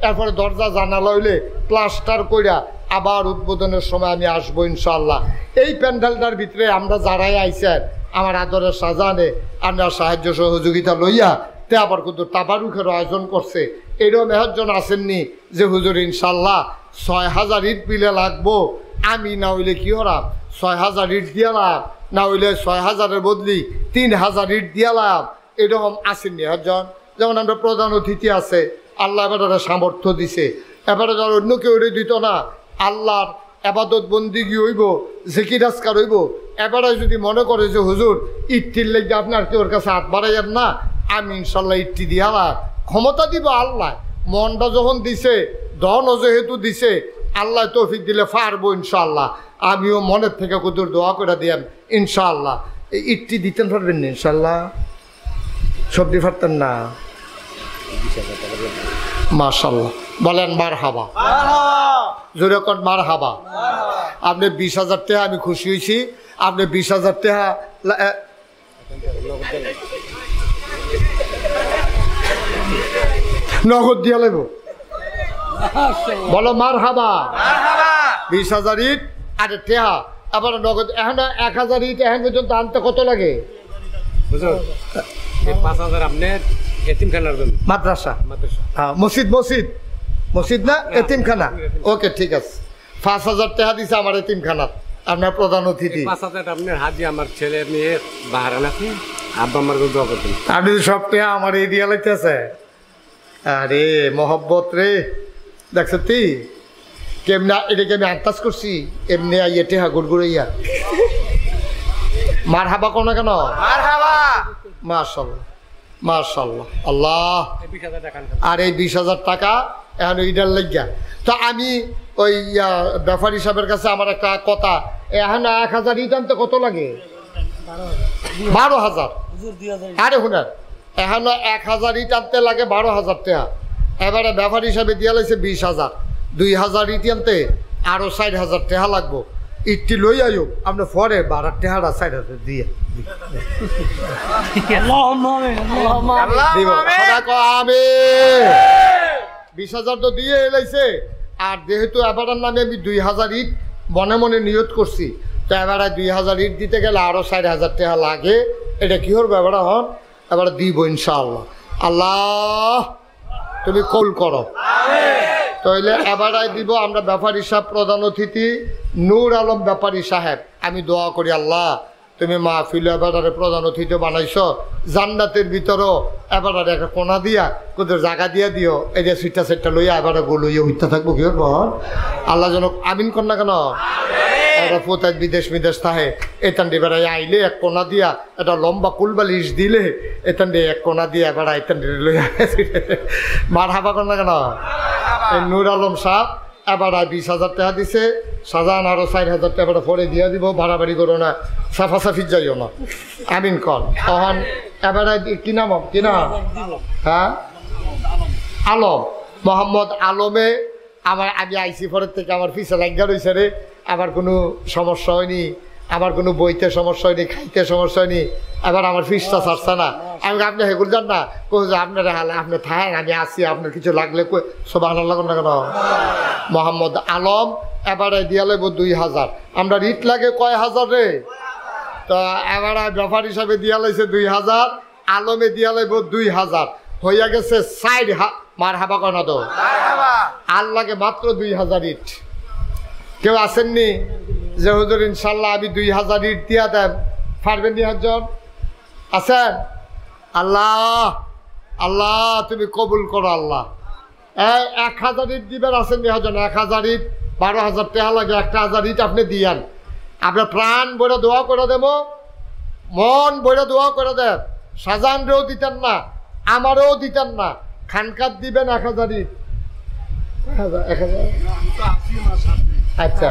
এরপরে দরজা জানালা হইলে প্লাস্টার কইরা আবার উদ্বোধনের সময় আমি আসবো ইনশাল্লাহ। এই প্যান্ডেলটার ভিতরে আমরা যারাই আইছেন, আমার আদরের সাজানে আপনার সাহায্য সহযোগিতা লইয়া তে আবার কিন্তু তাবারুকের আয়োজন করছে। এরকম একজন আসেননি যে হুজুর ইনশাল্লাহ 6000 ইট পিলে লাগবো, আমি না হইলে কি হলাম 6000 ইট দিয়ালাম, না হইলে 6000-এর বদলি 3000 ইট দিয়ালাম, এরকম আসেননি একজন। যেমন আমরা প্রধান অতিথি আছে, আল্লাহ এবারে সামর্থ্য দিছে, এবারে যারা অন্য কেউ দিত না, আল্লাহর আবাদত বন্দিগি হইব, জিকির আজকার হইব। এবারে যদি মনে করে যে হুজুর ইটটির লেগে আপনার কেউ ওর কাছে হাত বাড়াইয়েন না, আমি ইনশাল্লাহ ইটটি দিয়ালাম, ক্ষমতা দিব আল্লাহ। মনটা যখন দিছে, ধনও যেহেতু দিছে, আল্লাহ তৌফিক দিলে পারবো ইনশাল্লাহ। আমিও মনের থেকে কুদুর দোয়া করে দিয়াম ইনশাল্লাহ। এই ইটটি দিতেন পারবেন না ইনশাল্লাহ? সবজি পারতেন না? মাশাল্লাহ, বলেন মার হাবা, জোরে কর মার হাবা। আপনি 20,000 টাকা, আমি খুশি হয়েছি। আপনি 20,000 টাকা নগদ দিয়া লাগব, বলো মার হাবা। 20,000 ইট আর টেহা আবার নগদ। এখন 1000 ইট এখন পর্যন্ত আনতে কত লাগে? 5,000 আপনার এতিমখানার জন্য, মাদ্রাসা, হ্যাঁ, মসজিদ না এতিমখানা। ওকে, ঠিক আছে। 5,000 টাকা দিছে আমার এতিমখানা, আপনার প্রধান অতিথি। 5,000 আপনার হাত দিয়ে আমার ছেলে মেয়ে বাহারান আছে, আব্বা আমার দোয়া করতেন। আপনি সব টাকা আমার এই দিয়া লাইতেছে। আরে মহব্বত রে, দেখছ তুই কেমনা? এটাকে আমি আন্দাজ করছি এমনি আইয়া টেহা গুড়গুড়াইয়া। মার হাবা কোনো কেন? মাশাল্লাহ মাশাল্লাহ, আল্লাহ। আর এই 20,000 টাকা এখন ইডার লাগিয়া। তো আমি ওই ব্যাপারী সাহেবের কাছে আমার একটা কথা, এখন 1000 ইট আনতে কত লাগে? 12,000। আরে শুনেন, এখন 1000 ইট আনতে লাগে 12,000 টাকা। এবারে ব্যাপারী হিসাবে দিয়া লাগছে 20,000। 2,000 ইট আনতে আরো 60,000 টাকা লাগবো। ইটটি লই আইও আপনি পরে 12 টাকাটা 60,000 দিয়ে দিব। 20,000 তো দিয়ে এলাইছে, আর যেহেতু এবারের নামে আমি 2000 ইট মনে মনে নিয়ত করছি, তো এবারে 2000 ইট দিতে গেলে আরও 40,000 টাকা লাগে। এটা কি হর ব্যাপারটা হন এবারে দিব ইনশাআল্লাহ। আল্লাহ তুমি কবুল করো। তাইলে এবারাই দিব আমরা ব্যাপারী সাহেব, প্রধান অতিথি নূর আলম ব্যাপারী সাহেব। আমি দোয়া করি আল্লাহ তুমি মাহফিল এবারে প্রধান অতিথি বানাইছ, জান্নাতের ভিতরও এবারে একটা কোনা দিয়া কোথাও জায়গা দিয়া দিও। এই যে সিটটা সেটটা লইয়া এবারে গো লইয়া উঠতে থাকবো কি বল আল্লাহ যেন আমিন কর না কেন। একটা পোতায় বিদেশ বিদেশ থাকে এতান দিয়ে বেড়াই আইলে এক কোনা দিয়া একটা লম্বা কুলবালিশ দিলে এতান দিয়ে এক কোনা দিয়া বেড়া এতান দিয়ে লইয়া মার হাবা কর না কেন। এই নূর আলম সাহ এবার 20,000 টাকা দিছে, সাজান আরো 4,000 টাকা পরে দিয়ে দিব। বাড়াবাড়ি করো না, সাফাসাফি যাইও না, আমিন কর। তখন এবারে কি নাম কি নাম? হ্যাঁ আলম, মোহাম্মদ আলমে আমার আমি আইসি পরের থেকে আমার পিছে লাগা রয়েছে রে। আমার কোনো সমস্যা হয়নি, আমার কোনো বইতে সমস্যা হয়নি, খাইতে সমস্যা হয়নি। এবার আমার ফিসটা ছাড়ছে না। আমি আপনি হেগুল যান না কো যে আপনার হালে আপনি থাকেন, আমি আসি, আপনার কিছু লাগলে সব আনার লাগুন না কেন। মোহাম্মদ আলম এবারে দিয়া লাগব 2,000। আমরা রিট লাগে কয় হাজার রে? তো এবারে ব্যাপার হিসাবে দিয়া লাইছে 2,000, আলমে দিয়া লাগব 2,000, হইয়া গেছে 4,000। মার হাবা কয় না তো আর লাগে মাত্র 2,000 ইট। কেউ আসেননি যে হুজুর ইনশাল্লাহ আমি 2,000 ইট দিয়া দেন, পারবেন নি একজন আছেন? আল্লাহ আল্লাহ তুমি কবুল করো আল্লাহ। 1,000 ইট দিবেন আসেন নি একজন? 1,000 ইট 12,000 টাকা লাগে, 1,000 ইট আপনি দিয়ান। আপনার প্রাণ বইটা দোয়া করে দেব, মন বইটা দোয়া করে দেব। সাজানরেও দিতেন না, আমারও দিতেন না, খানকাত দিবেন 1,000 ইট। 1,000 আচ্ছা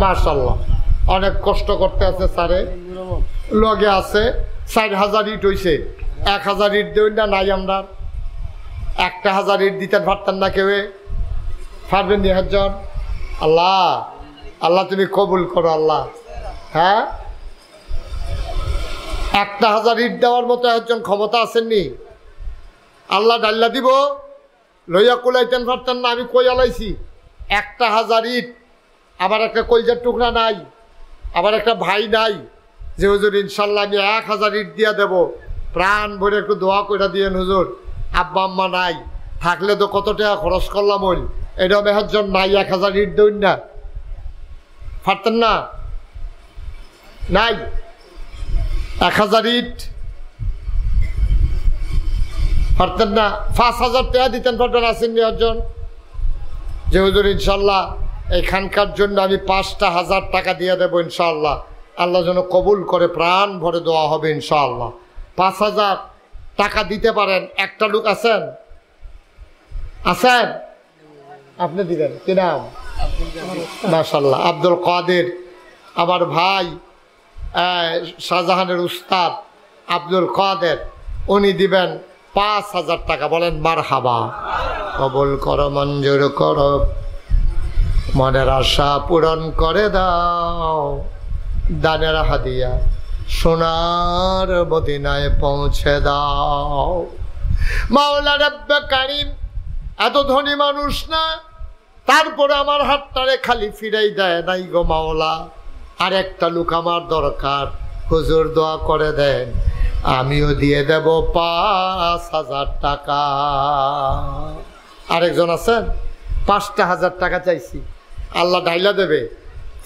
মাশাআল্লাহ, অনেক কষ্ট করতে আছে স্যারে, লগে আছে 4,000 ইট হইছে। 1,000 ইট দেবেন না নাই আমরা 1,000 ইট দিতে পারতেন না কেউ? পারবেন নি একজন? আল্লাহ আল্লাহ তুমি কবুল করো আল্লাহ। হ্যাঁ 1,000 ইট দেওয়ার মতো একজন ক্ষমতা আসেননি? আল্লাহ ডাল্লা দিব, লইয়া কুলাইতেন পারতেন না। আমি কই আলাইছি 1,000 ইট। আবার একটা কলজার টুকরা নাই, আবার একটা ভাই নাই যে হুজুর ইনশাল্লাহ আমি 1,000 ইট দিয়া দেব। প্রাণ ভরে একটু দোয়া করে দিয়েন হুজুর। আব্বা আম্মা নাই, থাকলে তো কত টাকা খরচ করলাম ওই, এটা মেহাজন নাই, 1,000 ইট দেন না, পারতেন না? নাই 1,000 ইট পারতেন না? 5,000 টাকা দিতেন পারবেন আসেন নি একজন? যে হুজুর ইনশাল্লাহ এইখানকার জন্য আমি 5,000 টাকা দিয়ে দেবো ইনশাআল্লাহ, আল্লাহ যেন কবুল করে, প্রাণ ভরে দেওয়া হবে ইনশাআল্লাহ। 5,000 টাকা দিতে পারেন? একটা লোক আছেন? আছেন? আপনি দিবেন কি নাম? মাশাআল্লাহ আব্দুল কাদের, আমার ভাই শাহজাহানের উস্তাদ আব্দুল কাদের, উনি দিবেন 5,000 টাকা। বলেন মারহাবা। কবুল করো, মঞ্জুর করো, মনের আশা পূরণ করে দাও, দানের হাদিয়া সোনার মদিনায় পৌঁছে দাও। মাওলা রব্বে কারীম এত ধনী মানুষ না, তারপরে আমার হাতটারে খালি ফিরাই দেয় নাই গো মাওলা। আর একটা লোক আমার দরকার, হুজুর দোয়া করে দেন, আমিও দিয়ে দেব 5,000 টাকা। আরেকজন আছেন? 5,000 টাকা চাইছি, আল্লাহ ডাইলা দেবে।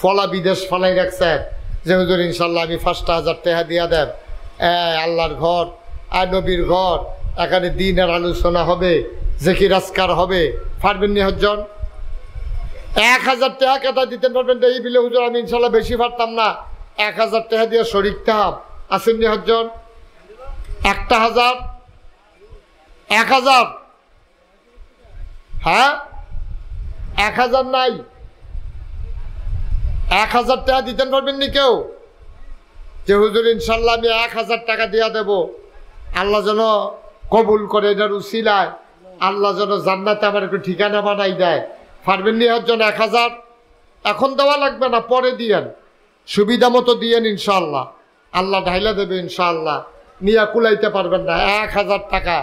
ফলা বিদেশ ফলাই রাখছেন যে হুজুর ইনশাল্লাহ আমি 5,000 টাকা দিয়া দেব। আল্লাহর ঘর আর নবীর ঘর, এখানে দিনের আলোচনা হবে, জিকির আজকার হবে, পারবেন নি হজ্জন? 1,000 টাকা কেটা দিতে পারবেন? এই বিলে হুজুর আমি ইনশাল্লাহ বেশি পারতাম না, 1,000 টাকা দিয়ে শরিক তাহাব আসেন নি হজ্জন? 1,000 1,000 হ্যাঁ 1,000 নাই, 1,000 টাকা দিতে পারবেন নি কেউ? যে হুজুর ইনশাল্লাহ আমি 1,000 টাকা দিয়া দেব, আল্লাহ যেন কবুল করে, এটার উসিলায় আল্লাহ যেন জান্নাতে আমার একটু ঠিকানা বানাই দেয়। পারবেন নি একজন? 1,000 এখন দেওয়া লাগবে না, পরে দিয়েন, সুবিধা মতো দিয়েন ইনশাল্লাহ, আল্লাহ ঢাইলা দেবে ইনশাল্লাহ। নিয়ে কুলাইতে পারবেন না 1,000 টাকা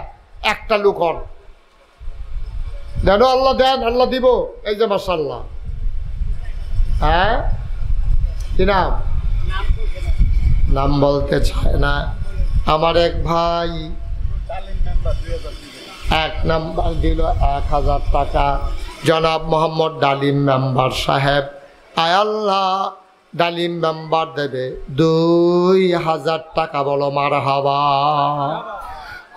একটা লোক হন। দেন আল্লাহ, দেন আল্লাহ দিব। এই যে মাশাআল্লাহ। হ্যাঁ, কি নাম? নাম বলতে চায় না। আমার এক ভাই এক নাম্বার দিল 1000 টাকা, জনাব মোহাম্মদ ডালিম মেম্বার সাহেব। আয় আল্লাহ, ডালিম মেম্বার দেবে 2000 টাকা। বলো মারহাবা।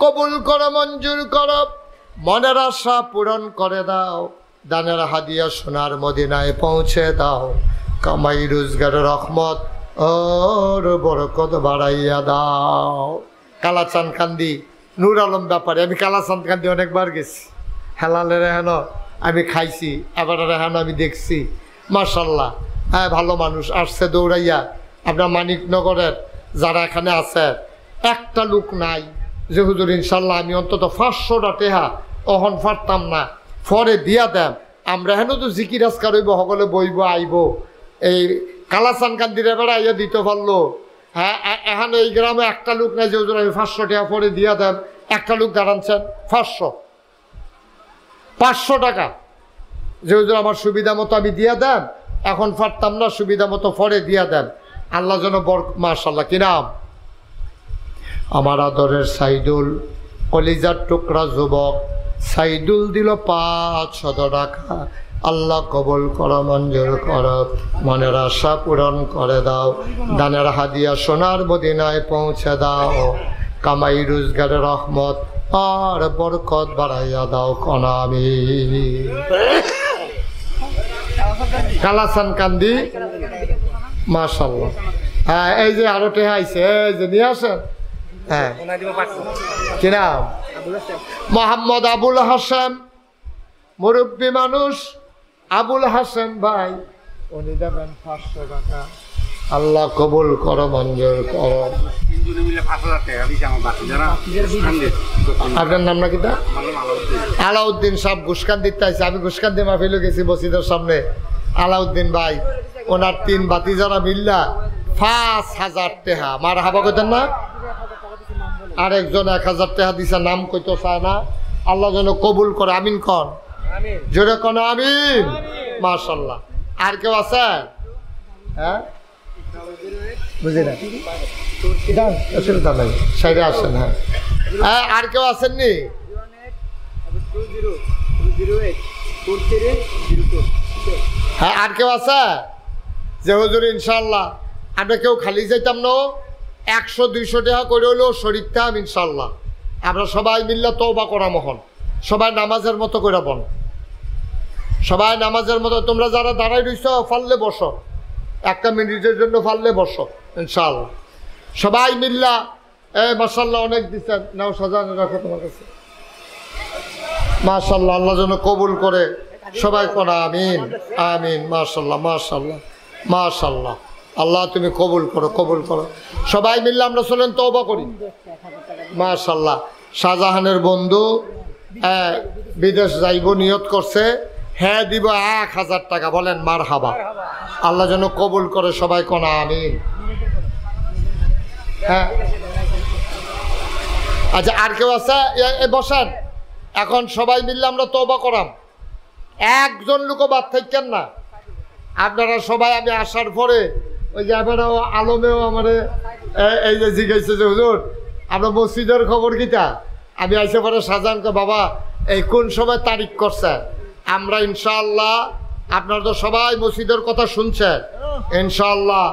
কবুল করো, মঞ্জুর করো, মনের আশা পূরণ করে দাও, দানের হাদিয়া সোনার মদিনায় পৌঁছে দাও, কামাই রোজগারের রহমত ওর বরকত বাড়াইয়া দাও। কালাচান কান্দি নূর আলম ব্যাপারে, আমি কালাচান কান্দি অনেকবার গেছি। হেলালের রেহান আমি খাইছি, এবার রেহান আমি দেখছি। মাশাল্লাহ, হ্যাঁ ভালো মানুষ আসছে দৌড়াইয়া। আপনার মানিকনগরের যারা এখানে আছে, একটা লোক নাই যে হুজুর ইনশাল্লাহ আমি অন্তত 500টা টেহা অহন পারতাম না, পরে দিয়া দেন, আমরা হেন তো জিকির আজকার হইব, সকলে বইব আইব। এই কালাচান কান্দির এবারে আইয়া দিতে পারলো। হ্যাঁ, এখন এই গ্রামে একটা লোক নাই যে হুজুর আমি 500 টাকা পরে দিয়া দেন। একটা লোক দাঁড়াচ্ছেন 500 টাকা যে হুজুর আমার সুবিধা মতো আমি দিয়া দেন, এখন পারতাম না, সুবিধা মতো পরে দিয়া দেন। আল্লাহ যেন মাশাআল্লাহ। কি নাম? আমার আদরের সাইদুল, কলিজার টুকরা যুবক সাইদুল দিল 500 টাকা। আল্লাহ কবুল করো, মঞ্জুর করো, মনের আশা পূরণ করে দাও, দানের হাদিয়া সোনার মদিনায় পৌঁছে দাও, কামাই রোজগারের রহমত আর বরকত বাড়াইয়া দাও। কনা আমি কালাচান কান্দি। মাশাআল্লাহ। হ্যাঁ, এই যে আরো টেহা আইছে, এই যে নিয়ে আসেন। হ্যাঁ, কি নাম? মোহাম্মদ আবুল হাসেম, মুরব্বী মানুষ। আবুল হাসেম ভাই, উনি দেবেন 500 টাকা। আল্লাহ কবুল করো, মঞ্জুর করো। আপনার নাম নাকি? আলাউদ্দিন সাহেব ঘুষকান দিতে আইছে। আমি ঘুষকান দিয়ে মাহফিলে গেছি মসজিদের সামনে। আলাউদ্দিন ভাই, ওনার 3 বাতিজারা মিল্লা 5000 টাকা। মার হাবা কইতেন না? আরেকজন 1000 টাকা দিছে, নাম কইতো চায় না। আল্লাহ যেন কবুল করে। আমিন কন, জোরে কন আমিন। মাশাআল্লাহ। আর কেউ আছে? হ্যাঁ, বুঝি না, অসুবিধা নাই, সাইডে আসেন। হ্যাঁ, হ্যাঁ, আর কেউ আসেননি? হ্যাঁ, আর কেউ আছে? যে হুজুর ইনশাল্লাহ আমরা কেউ খালি যাইতাম না, 100-200 টাকা করে হলেও শরীর থাম ইনশাল্লাহ। আমরা সবাই মিল্লা তওবা করা মহন, সবাই নামাজের মতো করে বন, সবাই নামাজের মতো। তোমরা যারা দাঁড়াই রইছ ফাললে বসো, 1 মিনিটের জন্য ফাললে বসো ইনশাল্লাহ। সবাই মিল্লা মাশাআল্লাহ অনেক দিচ্ছেন। নাও সাজানো রাখো তোমার কাছে। মাশাআল্লাহ, আল্লাহ যেন কবুল করে। সবাই করা আমিন আমিন। মাশাআল্লাহ মাশাআল্লাহ মাশাআল্লাহ। আল্লাহ তুমি কবুল করো, কবুল করো। সবাই মিললে আমরা চলেন তওবা করি। মাশাআল্লাহ। শাহজাহানের বন্ধু বিদেশ যাইব নিয়ত করছে, হ্যাঁ দিব 1000 টাকা। বলেন মারহাবা। আল্লাহ যেন কবুল করে। সবাই কোনা আমিন। হ্যাঁ, আচ্ছা, আর কেউ আছে? বসেন। এখন সবাই মিললে আমরা তওবা করাম। একজন লোকও বাদ থাকেন না আপনারা সবাই। আমি আসার পরে ওই যে আপনারাও আলমেও আমার এই যে জিজ্ঞাসা যে হুজুর আমরা মসজিদের খবর কিটা। আমি আইসে পরে শাহজাহানকে, বাবা এই কোন সময় তারিখ করছে? আমরা ইনশাআল্লাহ, আপনারা তো সবাই মসজিদের কথা শুনছেন, ইনশাআল্লাহ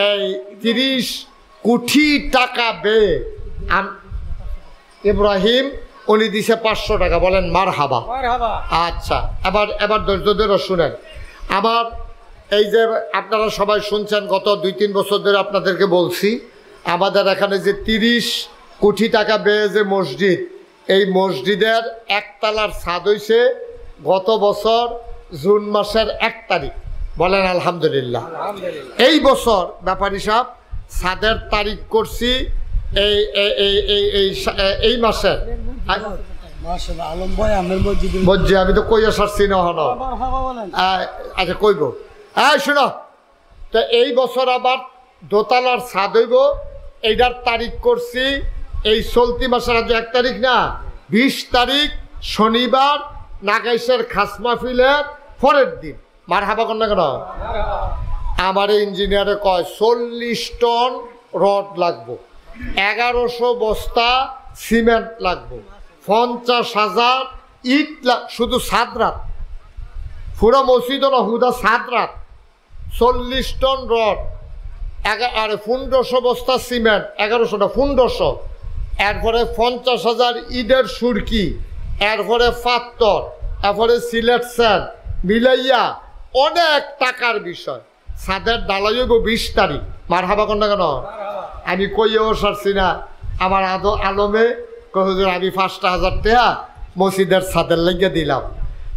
এই 30 কোটি টাকা ব্যয়ে ইব্রাহিম উনি দিছে 500 টাকা। বলেন মারহাবা। আচ্ছা, এবার ধৈর্যদেরও শুনেন। আমার এই যে আপনারা সবাই শুনছেন, গত 2-3 বছর ধরে আপনাদেরকে বলছি, আমাদের এখানে যে 30 কোটি টাকা ব্যয়ে যে মসজিদ, এই মসজিদের 1 তলার ছাদ হইছে গত বছর জুন মাসের 1 তারিখ। বলেন আলহামদুলিল্লাহ। এই বছর ব্যাপারী সাহেব ছাদের তারিখ করছি এই মাসের। আমি তো কইয়া সারছি না হন। আচ্ছা কইব। শোনো তো, এই বছর আবার দোতলার ছাদ হইব, এইটার তারিখ করছি এই চলতি মাসের। আজ 1 তারিখ না, 20 তারিখ শনিবার নাগাইশের খাস মাহফিলের পরের দিন। মারহাবা কর না কেন? আমার ইঞ্জিনিয়ারে কয় 40 টন রড লাগবো, 1100 বস্তা সিমেন্ট লাগবো, 50,000 ইট শুধু সাদরাত, পুরো মসজিদ না হুদা সাদরাত, 40 টন রড, 1500 বস্তা সিমেন্ট, 1100 না 1500, এরপরে 50,000 ইটের সুরকি, এরপরে পাথর, এরপরে সিলেট স্যার মিলাইয়া অনেক টাকার বিষয়। ছাদের ডালাই হইব 20 তারিখ। মারহাবা কর না কেন? আমি কইও সারছি না। আমার আলমে হুজুর আমি 5,000 টাকা মসজিদের ছাদের লাগিয়ে দিলাম।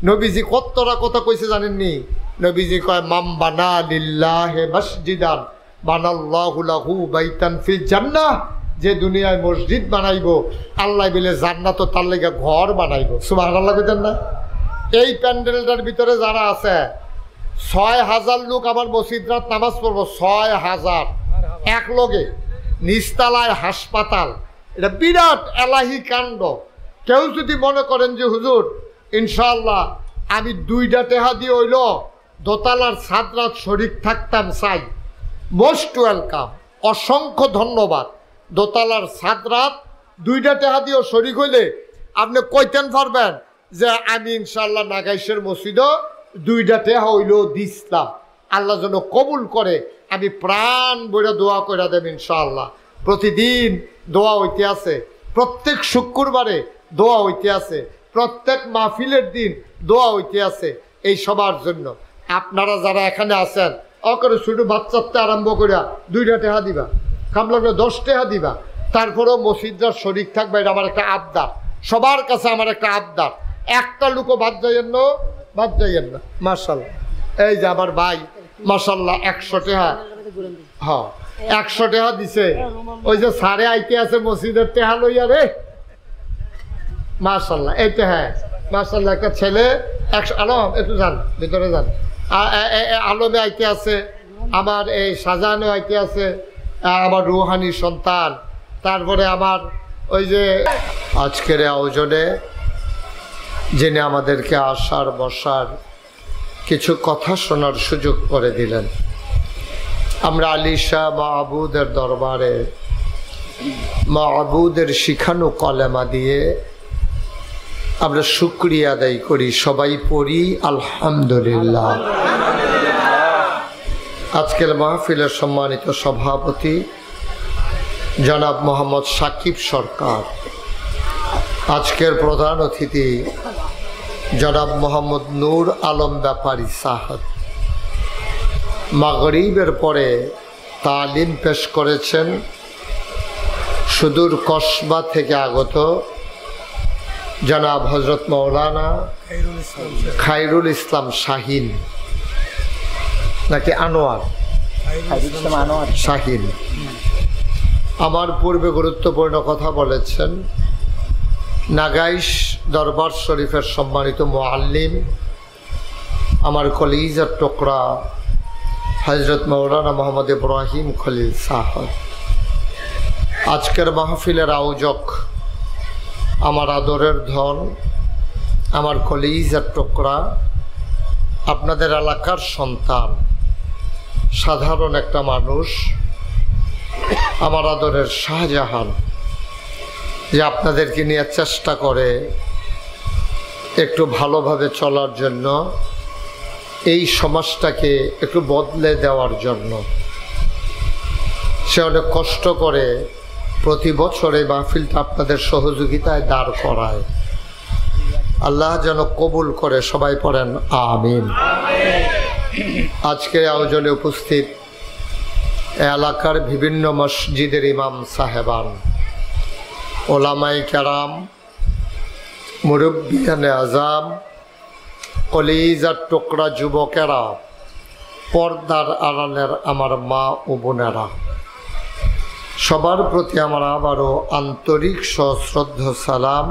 নবীজি কতটা কথা কইছে জানেননি? নবীজি কয় মাম বানা লিল্লাহি মসজিদান বানাল্লাহু লাহু বাইতান ফিল জান্নাহ। যে দুনিয়ায় মসজিদ বানাইবো আল্লাহ বলে জান্নাত তার লাগি ঘর বানাইবো। সুবহানাল্লাহ কইতেন না? এই প্যান্ডেলটার ভিতরে যারা আছে 6,000 লোক আমার মসজিদ রাত নামাজ পড়বো, 6,000 এক লগে, নিচতলায় হাসপাতাল। এটা বিরাট এলাহি কাণ্ড। কেউ যদি মনে করেন যে হুজুর ইনশাআল্লাহ আমি 2টা টেহা দিয়ে হইল দোতলার ছাদরাত শরীক থাকতাম চাই, মোস্ট ওয়েলকাম, অসংখ্য ধন্যবাদ। দোতলার ছাদরাত 2টা টেহা দিয়েও শরীক হইলে আপনি কইতেন পারবেন যে আমি ইনশাআল্লাহ নাগাইশের মসজিদও 2টা টেহা হইল দিছিলাম। আল্লাহ যেন কবুল করে, আমি প্রাণ বইরা দোয়া করে দেব ইনশাআল্লাহ। প্রতিদিন দোয়া হইতে আছে, প্রত্যেক শুক্রবারে দোয়া হইতে আছে, প্রত্যেক মাহফিলের দিন দোয়া হইতে আছে এই সবার জন্য। আপনারা যারা এখানে আছেন অকরে শুধু বাচ্চাতে আরম্ভ করিয়া 2টা টেহা দিবা, কামলাগলে 10 টেহা দিবা, তারপরেও মসজিদরা শরীক থাকবে। এটা আমার একটা আবদার, সবার কাছে আমার একটা আবদার। একটা লোকও বাদ যাইয়েন না, বাদ যাইয়েন না। মাশাআল্লাহ এই যে আমার ভাই মাশাআল্লাহ 100 টেহা, হ্যাঁ 100 টেহা দিছে। ওই যে সারে আইতে আছে মসজিদের টেহা লইয়া রে, মাশাআল্লাহ। এইটা হ্যাঁ মাশাআল্লাহ একটা ছেলে 100। আলম একটু যান ভিতরে যান। আলমে আইতে আছে, আমার এই শাহজাহানে আইতে আছে, আমার রুহানি সন্তান। তারপরে আমার ওই যে আজকের আয়োজনে যিনি আমাদেরকে আসার বসার কিছু কথা শোনার সুযোগ করে দিলেন, আমরা আলিশা মাহবুদের দরবারে মাহবুদের শিখানো কলেমা দিয়ে আমরা শুকরিয়া আদায় করি। সবাই পড়ি আলহামদুলিল্লাহ। আজকের মাহফিলের সম্মানিত সভাপতি জনাব মোহাম্মদ সাকিব সরকার, আজকের প্রধান অতিথি জনাব মোহাম্মদ নূর আলম ব্যাপারী সাহেব, মাগরিবের পরে তালিম পেশ করেছেন সুদূর কসবা থেকে আগত জনাব হজরত মৌলানা খায়রুল ইসলাম শাহিন, নাকি আনোয়ার শাহিন। আমার পূর্বে গুরুত্বপূর্ণ কথা বলেছেন নাগাইশ দরবার শরীফের সম্মানিত মুআল্লিম, আমার কলিজার টুকরা হজরত মৌলানা মোহাম্মদ ইব্রাহিম খলিল সাহেব। আজকের মাহফিলের আয়োজক আমার আদরের ধন, আমার কলিজার টুকরা, আপনাদের এলাকার সন্তান, সাধারণ একটা মানুষ, আমার আদরের শাহজাহান, যে আপনাদেরকে নিয়ে চেষ্টা করে একটু ভালোভাবে চলার জন্য, এই সমাজটাকে একটু বদলে দেওয়ার জন্য। সে অনেক কষ্ট করে প্রতি বছর এই মাহফিলটা আপনাদের সহযোগিতায় দাঁড় করায়। আল্লাহ যেন কবুল করে, সবাই পড়েন আমিন। আজকে আয়োজনে উপস্থিত এলাকার বিভিন্ন মসজিদের ইমাম সাহেবান, ওলামাই কেরাম, মুরব্বিয়ানে আজাম, কলিজার টুকরা যুবকেরা, পর্দার আড়ালের আমার মা ও বোনেরা, সবার প্রতি আমার আবারও আন্তরিক সশ্রদ্ধ সালাম।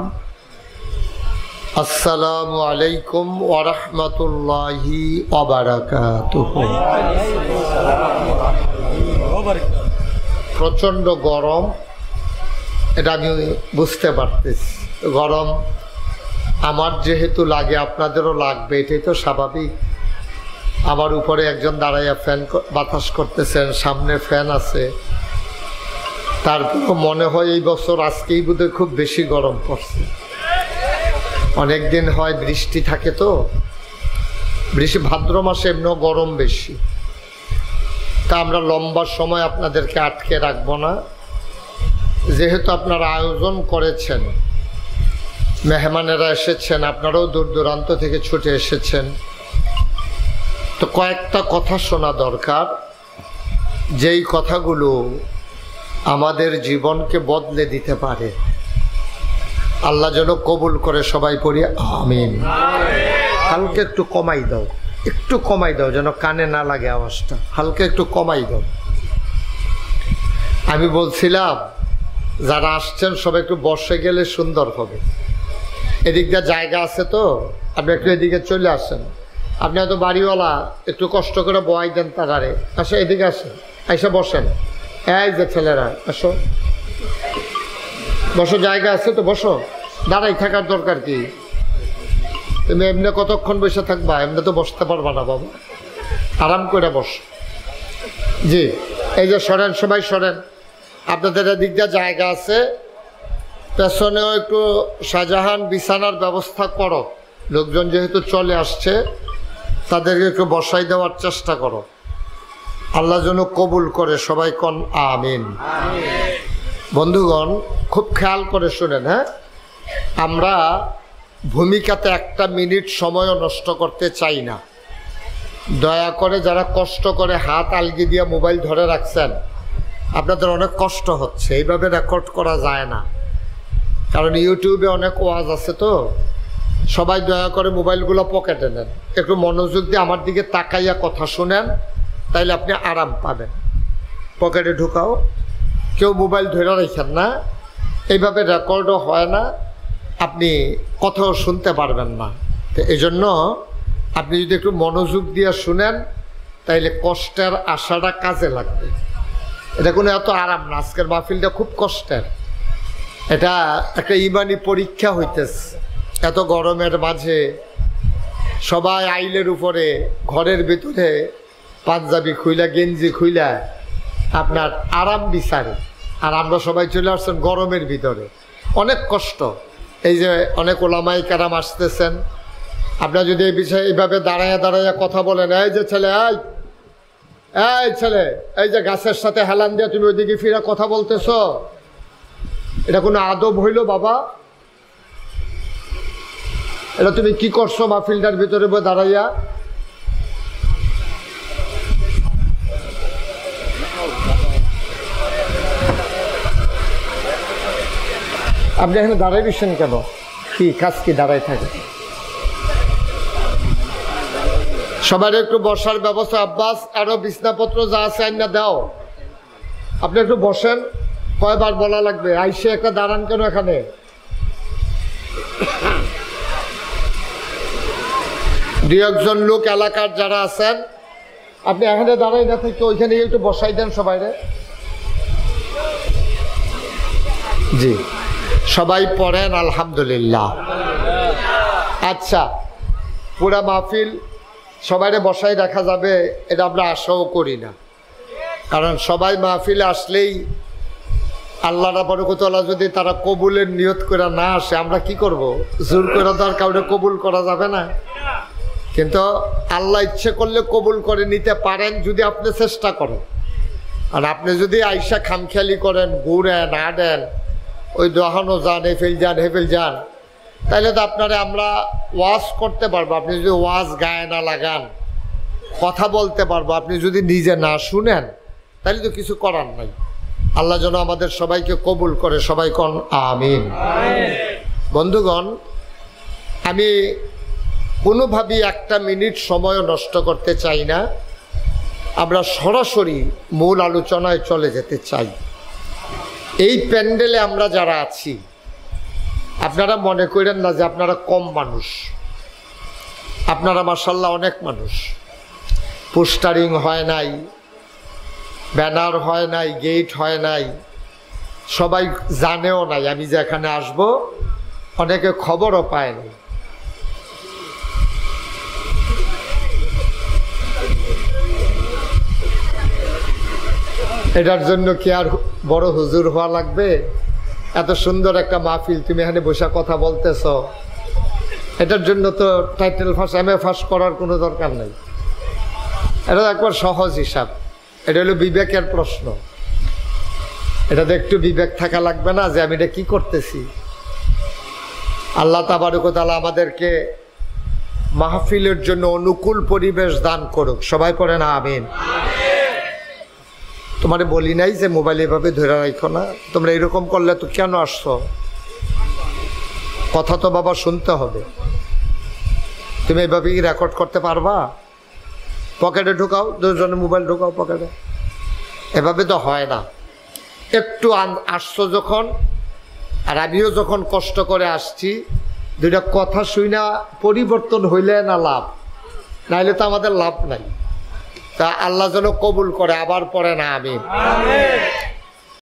আসসালামু আলাইকুম ওয়া রাহমাতুল্লাহি ওয়া বারাকাতুহু। প্রচণ্ড গরম, এটা আমি বুঝতে পারতেছি। গরম আমার যেহেতু লাগে আপনাদেরও লাগবে, এটাই তো স্বাভাবিক। আমার উপরে একজন দাঁড়াইয়া ফ্যান বাতাস করতেছেন, সামনে ফ্যান আছে, তারপর মনে হয় এই বছর আজকেই বোধহয় খুব বেশি গরম পড়ছে। অনেক দিন হয় বৃষ্টি থাকে, তো বৃষ্টি ভাদ্র মাসে এমনিও গরম বেশি। তা আমরা লম্বা সময় আপনাদেরকে আটকে রাখবো না। যেহেতু আপনারা আয়োজন করেছেন, মেহমানেরা এসেছেন, আপনারাও দূর দূরান্ত থেকে ছুটে এসেছেন, তো কয়েকটা কথা শোনা দরকার, যেই কথাগুলো আমাদের জীবনকে বদলে দিতে পারে। আল্লাহ যেন কবুল করে, সবাই পড়ি আমিন। হালকা একটু কমাই দাও, একটু কমাই দাও, যেন কানে না লাগে আওয়াজটা, হালকা একটু কমাই দাও। আমি বলছিলাম যারা আসছেন সবাই একটু বসে গেলে সুন্দর হবে। এদিক দিয়ে জায়গা আছে, তো আপনি একটু এদিকে চলে আসেন। আপনি হয়তো বাড়িওয়ালা, একটু কষ্ট করে বয়াই দেন তারারে। আসো এদিকে আসেন, এসে বসেন। এই যে ছেলেরা, আসো বসো, জায়গা আছে তো বসো। দাঁড়াই থাকার দরকার কি? তুমি এমনি কতক্ষণ বসে থাকবা? এমনি তো বসতে পারবা না বাবা, আরাম করে বস। জি, এই যে সরেন, সবাই সরেন। আপনাদের এদিক দিয়ে জায়গা আছে, পেছনেও একটু শাহজাহান বিছানার ব্যবস্থা করো। লোকজন যেহেতু চলে আসছে, তাদেরকে একটু বসাই দেওয়ার চেষ্টা করো। আল্লাহ যেন কবুল করে, সবাই কোন আমিন। বন্ধুগণ, খুব খেয়াল করে শুনেন। হ্যাঁ, আমরা ভূমিকাতে একটা মিনিট সময়ও নষ্ট করতে চাই না। দয়া করে যারা কষ্ট করে হাত আলগি দিয়ে মোবাইল ধরে রাখছেন, আপনাদের অনেক কষ্ট হচ্ছে, এইভাবে রেকর্ড করা যায় না, কারণ ইউটিউবে অনেক ওয়াজ আছে। তো সবাই দয়া করে মোবাইলগুলো পকেটে নেন, একটু মনোযোগ দিয়ে আমার দিকে তাকাইয়া কথা শুনেন, তাইলে আপনি আরাম পাবেন। পকেটে ঢুকাও, কেউ মোবাইল ধরে রাখেন না, এইভাবে রেকর্ডও হয় না, আপনি কথাও শুনতে পারবেন না। তো এই জন্য আপনি যদি একটু মনোযোগ দিয়ে শুনেন, তাইলে কষ্টের আশাটা কাজে লাগবে। এটা কোনো এত আরাম না, আজকের মাহফিলটা খুব কষ্টের। এটা একটা ইমানি পরীক্ষা হইতেছে। এত গরমের মাঝে সবাই আইলের উপরে, ঘরের ভিতরে পাঞ্জাবি খুইলা, গেঞ্জি খুইলা আপনার আরাম বিচারে, আর আমরা সবাই চলে আসছেন গরমের ভিতরে, অনেক কষ্ট। এই যে অনেক ওলামাই কারাম আসতেছেন, আপনারা যদি এই বিষয়ে এইভাবে দাঁড়াইয়া দাঁড়াইয়া কথা বলেন, এই যে ছেলে, এই ছেলে, এই যে গাছের সাথে হেলান দিয়ে তুমি ওইদিকে ফিরে কথা বলতেছ, এটা কোনো আদব হইল বাবা? এটা তুমি কি করছো মাহফিলটার ভিতরে দাঁড়াইয়া? আপনি এখানে দাঁড়াই দিচ্ছেন কেন? কি কাজ, কি দাঁড়াই থাকে? সবার একটু বসার ব্যবস্থা। আব্বাস, আরো বিছনাপত্র যা আছে আইনা দাও। আপনি একটু বসেন। কয়বার বলা লাগবে? আইসে একটা দাঁড়ান কেন এখানে? দুই একজন লোক এলাকার যারা আছেন, আপনি এখানে দাঁড়াই না থেকে ওইখানে একটু বসাই দেন সবাইরে। জি, সবাই পড়েন আলহামদুলিল্লাহ। আচ্ছা, পুরা মাহফিল সবাইরে বসাই রাখা যাবে এটা আমরা আশাও করি না, কারণ সবাই মাহফিলে আসলেই আল্লাহ বরকতওয়ালা যদি তারা কবুলের নিয়ত করে না আসে, আমরা কি করব? জোর করে তো আর কাউকে কবুল করা যাবে না। কিন্তু আল্লাহ ইচ্ছে করলে কবুল করে নিতে পারেন যদি আপনি চেষ্টা করেন। আর আপনি যদি আইসা খামখেয়ালি করেন, ঘুরেন, আডেন, ওই দোহানো যান, হেফেল যান, হেফেল যান, তাহলে তো আপনারা আমরা ওয়াজ করতে পারবো। আপনি যদি ওয়াজ গায়ে না লাগান, কথা বলতে পারবো, আপনি যদি নিজে না শুনেন, তাহলে তো কিছু করার নাই। আল্লাহ যেন আমাদের সবাইকে কবুল করে, সবাই কোন আমিন। বন্ধুগণ, আমি কোনোভাবেই একটা মিনিট সময়ও নষ্ট করতে চাই না। আমরা সরাসরি মূল আলোচনায় চলে যেতে চাই। এই প্যান্ডেলে আমরা যারা আছি, আপনারা মনে করেন না যে আপনারা কম মানুষ। আপনারা মাশাআল্লাহ অনেক মানুষ। পোস্টারিং হয় নাই, ব্যানার হয় নাই, গেট হয় নাই, সবাই জানেও নাই আমি যে এখানে আসবো, অনেকে খবরও পায়নি। এটার জন্য কি আর বড় হুজুর হওয়া লাগবে? এত সুন্দর একটা মাহফিল, তুমি এখানে বসে কথা বলতেছ, এটার জন্য তো টাইটেল ফার্স্ট MA ফার্স্ট করার কোনো দরকার নেই। এটা একবার সহজ হিসাব। এটা হলো বিবেকের প্রশ্ন। এটাতে একটু বিবেক থাকা লাগবে না যে আমি এটা কি করতেছি? আল্লাহ তাবারক ওয়া তাআলা আমাদেরকে মাহফিলের জন্য অনুকূল পরিবেশ দান করুক। সবাই পড়েন আমিন। তোমারে বলি নাই যে মোবাইল এভাবে ধরে রাখো না, তোমরা এরকম করলে তো কেন আসছো? কথা তো বাবা শুনতে হবে। তুমি এভাবে কি রেকর্ড করতে পারবা? পকেটে ঢুকাও, দুজনে মোবাইল ঢুকাও পকেটে, এভাবে তো হয় না। একটু আসছো যখন, আর আমিও যখন কষ্ট করে আসছি, দুইটা কথা শুই না পরিবর্তন হইলে না লাভ, নাইলে তো আমাদের লাভ নাই। তা আল্লাহ যেন কবুল করে। আবার পড়ে না আমিন।